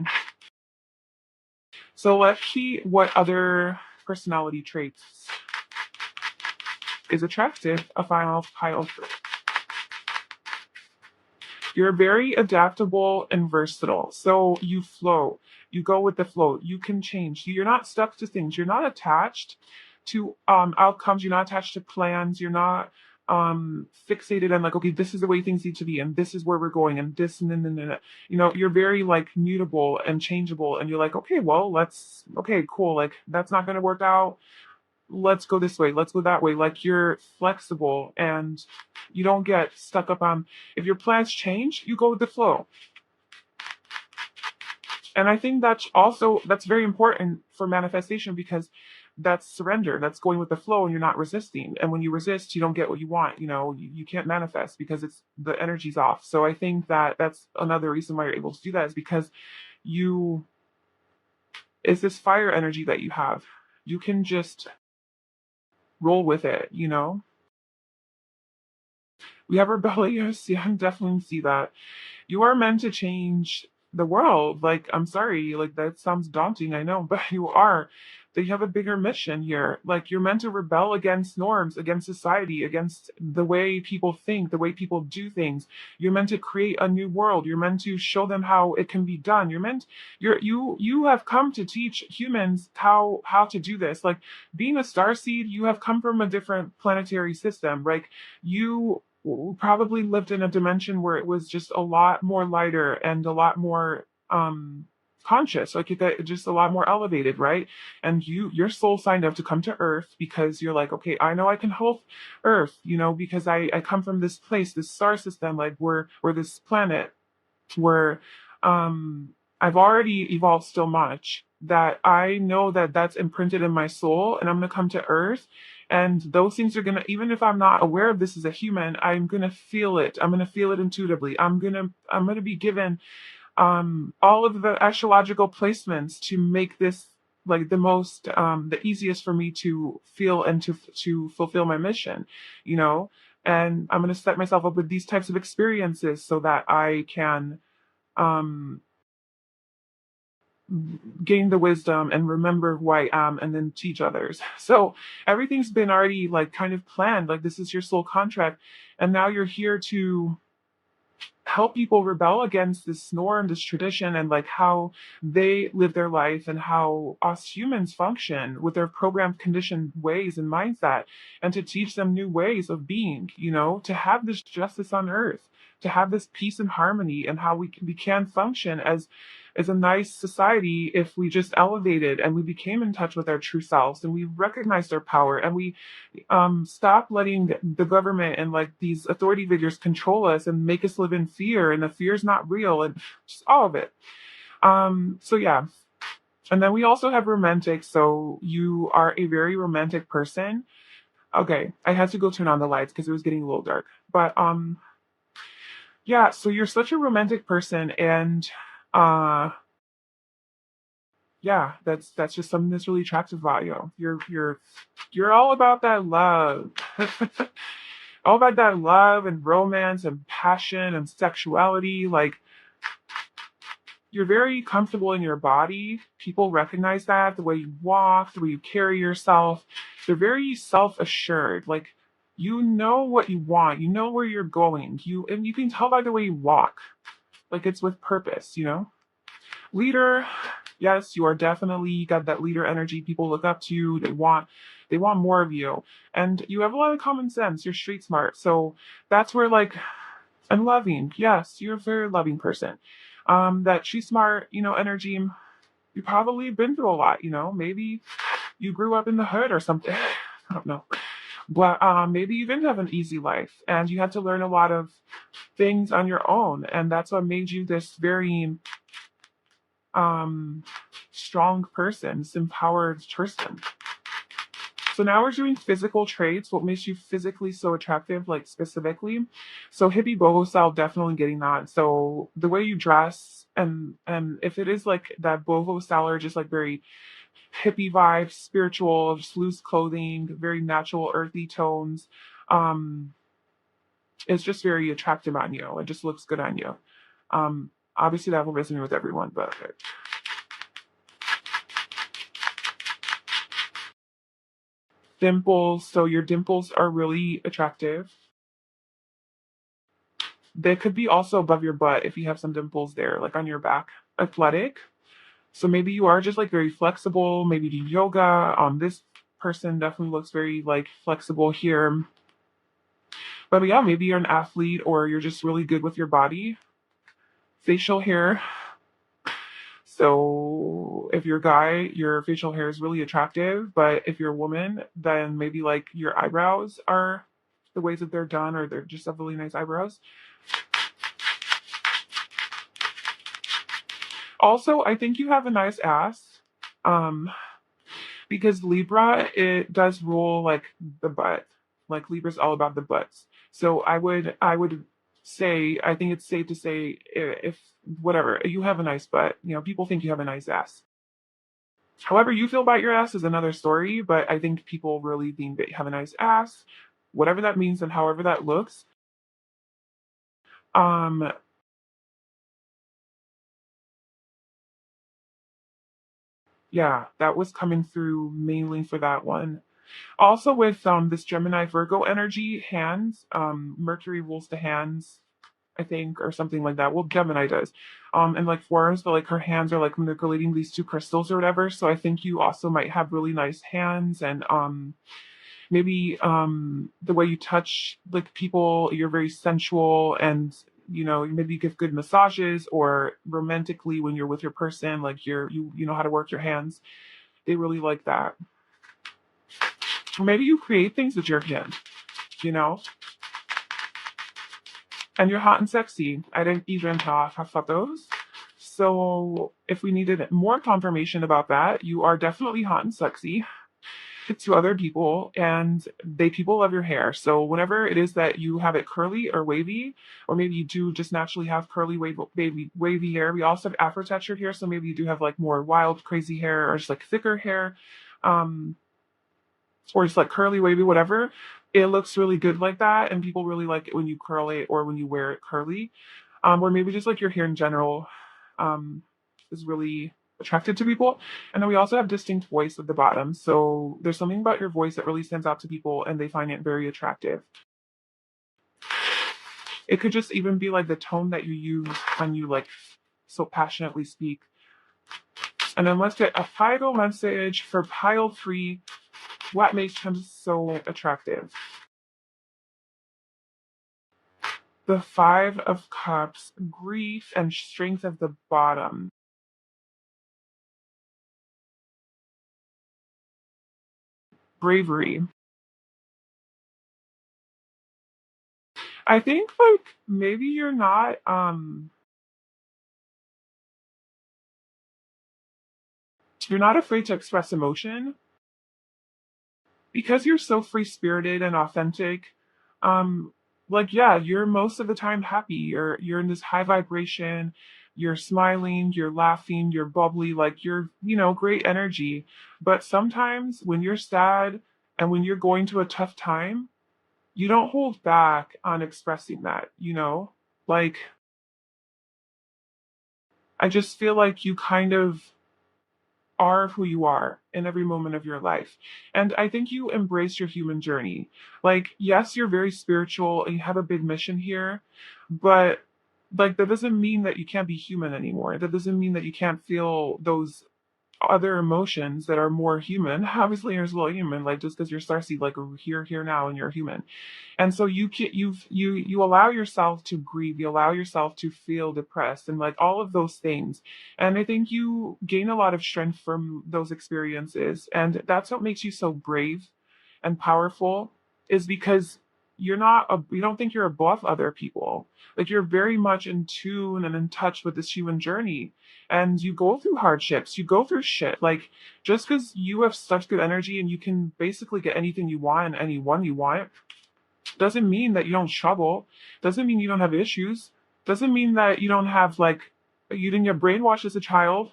So let's see what other personality traits is attractive. A final pile. You're very adaptable and versatile. So you flow. You go with the flow. You can change. You're not stuck to things. You're not attached to outcomes. You're not attached to plans. You're not fixated on like, okay, this is the way things need to be and this is where we're going and this and then. You know, you're very like mutable and changeable and you're like, okay, well, okay, cool. Like that's not gonna work out, let's go this way, let's go that way. Like you're flexible and you don't get stuck up on, if your plans change, you go with the flow. And I think that's very important for manifestation, because that's surrender. That's going with the flow and you're not resisting. And when you resist, you don't get what you want. You know, you can't manifest because the energy's off. So I think that that's another reason why you're able to do that, is because you, it's this fire energy that you have. You can just roll with it, you know? We have rebellious. Yeah, I definitely see that. You are meant to change the world. Like, I'm sorry, like that sounds daunting, I know, but you are. That you have a bigger mission here. Like you're meant to rebel against norms, against society, against the way people think, the way people do things. You're meant to create a new world. You're meant to show them how it can be done. You have come to teach humans how to do this. Like being a starseed, you have come from a different planetary system. Like you probably lived in a dimension where it was just a lot more lighter and a lot more conscious, like just a lot more elevated, right? And your soul signed up to come to Earth because you're like, okay, I know I can help Earth, you know, because I come from this place, this star system, like we're this planet where I've already evolved so much that I know that that's imprinted in my soul, and I'm going to come to Earth. And those things are going to, even if I'm not aware of this as a human, I'm going to feel it. I'm going to feel it intuitively. I'm going to be given all of the astrological placements to make this like the easiest for me to feel and to fulfill my mission, you know. And I'm going to set myself up with these types of experiences so that I can um gain the wisdom and remember who I am and then teach others. So everything's been already like kind of planned. Like this is your soul contract. And now you're here to help people rebel against this norm, this tradition, and like how they live their life and how us humans function with their programmed, conditioned ways and mindset, and to teach them new ways of being, you know, to have this justice on earth, to have this peace and harmony, and how we can function as a nice society if we just elevated and we became in touch with our true selves and we recognized our power and we stop letting the government and like these authority figures control us and make us live in fear, and the fear is not real, and just all of it. So yeah. And then we also have romantic. So you are a very romantic person. Okay, I had to go turn on the lights because it was getting a little dark. But yeah, so you're such a romantic person, and uh yeah, that's just something that's really attractive about you. You're all about that love. All about that love and romance and passion and sexuality. Like you're very comfortable in your body. People recognize that, the way you walk, the way you carry yourself. They're very self-assured. Like you know what you want. You know where you're going. And you can tell by the way you walk. Like it's with purpose, you know? Leader, Yes, you are definitely got that leader energy. People look up to you. They want more of you. And you have a lot of common sense. You're street smart. So that's where like and loving. Yes, you're a very loving person. That street smart, energy, you probably been through a lot, maybe you grew up in the hood or something. I don't know. But maybe you didn't have an easy life and you had to learn a lot of things on your own. And that's what made you this very um, strong person, this empowered person. So now we're doing physical traits. What makes you physically so attractive, like specifically? So hippie boho style, definitely getting that. So the way you dress, and if it is like that boho style or just like very hippie vibes, spiritual, just loose clothing, very natural, earthy tones, um, it's just very attractive on you. It just looks good on you. Obviously that will resonate with everyone, but dimples. So your dimples are really attractive. They could be also above your butt if you have some dimples there, like on your back. Athletic. So maybe you are just like very flexible, maybe do yoga. This person definitely looks very like flexible here. But yeah, maybe you're an athlete or you're just really good with your body. Facial hair. So if you're a guy, your facial hair is really attractive. But if you're a woman, then maybe like your eyebrows are the ways that they're done, or they're just have really nice eyebrows. Also, I think you have a nice ass. Um, because Libra, it does rule like the butt. Like Libra's all about the butts. So I would say I think it's safe to say if whatever you have a nice butt, people think you have a nice ass. However you feel about your ass is another story, but I think people really think that you have a nice ass, whatever that means and however that looks. Um, yeah, that was coming through mainly for that one. Also with this Gemini Virgo energy, hands, Mercury rules the hands, I think, or something like that. Well, Gemini does. And like forearms, but like her hands are like manipulating these two crystals or whatever. So I think you also might have really nice hands and maybe the way you touch like people, you're very sensual and maybe you give good massages or romantically when you're with your person, like you know how to work your hands. They really like that. Or maybe you create things with your hand, you know, and you're hot and sexy. I didn't even have photos. So if we needed more confirmation about that, you are definitely hot and sexy to other people, and people love your hair. So whenever it is that you have it curly or wavy, or maybe you do just naturally have curly wavy hair. We also have afro textured hair, so maybe you do have like more wild crazy hair or just like thicker hair. Um, or just like curly wavy, whatever. It looks really good like that, and people really like it when you curl it or when you wear it curly. Or maybe just like your hair in general um, is really attracted to people. And then we also have distinct voice at the bottom. So there's something about your voice that really stands out to people, and they find it very attractive. It could just even be like the tone that you use when you like so passionately speak. And then let's get a final message for pile three. What makes him so attractive? The Five of Cups, grief and strength at the bottom, bravery. I think like maybe you're not afraid to express emotion because you're so free spirited and authentic. Um like yeah, you're most of the time happy. You're in this high vibration, you're smiling, you're laughing, you're bubbly, like you're, great energy. But sometimes when you're sad and when you're going to a tough time, you don't hold back on expressing that. Like, I just feel like you kind of are who you are in every moment of your life. And I think you embrace your human journey. Like, yes, you're very spiritual and you have a big mission here, but like that doesn't mean that you can't be human anymore. That doesn't mean that you can't feel those other emotions that are more human. Obviously, you're as well human. Like just because you're starseed, like here now, and you're human. And so you allow yourself to grieve, you allow yourself to feel depressed and like all of those things. And I think you gain a lot of strength from those experiences. And that's what makes you so brave and powerful, is because you don't think you're above other people. Like you're very much in tune and in touch with this human journey. And you go through hardships, you go through shit. Like just because you have such good energy and you can basically get anything you want and anyone you want, doesn't mean that you don't struggle, doesn't mean you don't have issues, doesn't mean that you don't have like you didn't get brainwashed as a child.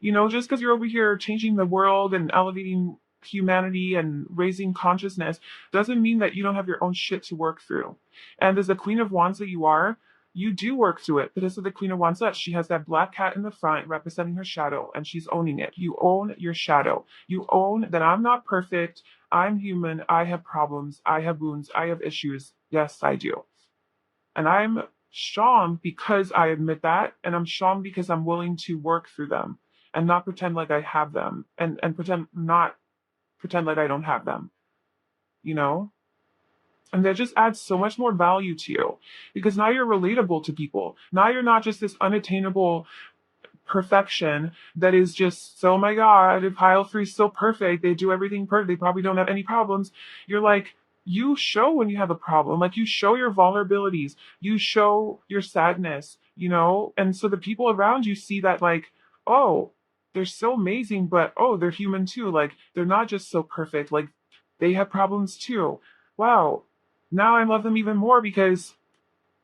Just because you're over here changing the world and elevating humanity and raising consciousness doesn't mean that you don't have your own shit to work through. And as the Queen of Wands that you are, you do work through it. But this is the Queen of Wands that she has that black cat in the front representing her shadow, and she's owning it. You own your shadow. You own that I'm not perfect. I'm human. I have problems. I have wounds. I have issues. Yes, I do. And I'm strong because I admit that. And I'm strong because I'm willing to work through them and not pretend like I have them and pretend like I don't have them, you know? And that just adds so much more value to you because now you're relatable to people. Now you're not just this unattainable perfection that is just, oh my God, if pile three is so perfect, they do everything perfect, they probably don't have any problems. You're like, you show when you have a problem, like you show your vulnerabilities, you show your sadness, and so the people around you see that, like, oh, they're so amazing, but oh, they're human too. Like, they're not just so perfect, like, they have problems too. Wow. Now I love them even more because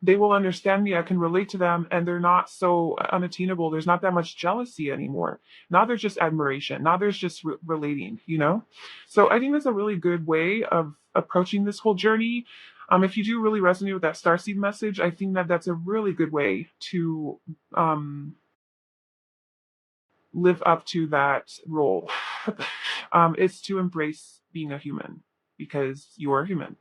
they will understand me. I can relate to them, and they're not so unattainable. There's not that much jealousy anymore. Now there's just admiration. Now there's just relating. So I think that's a really good way of approaching this whole journey. If you do really resonate with that starseed message, I think that that's a really good way to live up to that role. It's to embrace being a human because you are human.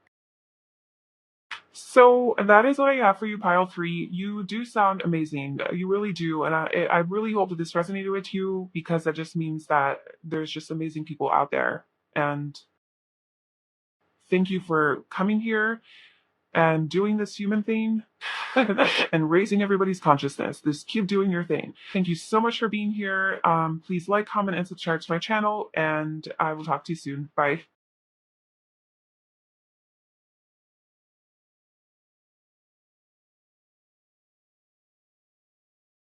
So that is what I have for you, pile three. You do sound amazing. You really do. And I really hope that this resonated with you because that just means that there's just amazing people out there. And thank you for coming here and doing this human thing and raising everybody's consciousness. Just keep doing your thing. Thank you so much for being here. Please like, comment, and subscribe to my channel. And I will talk to you soon. Bye.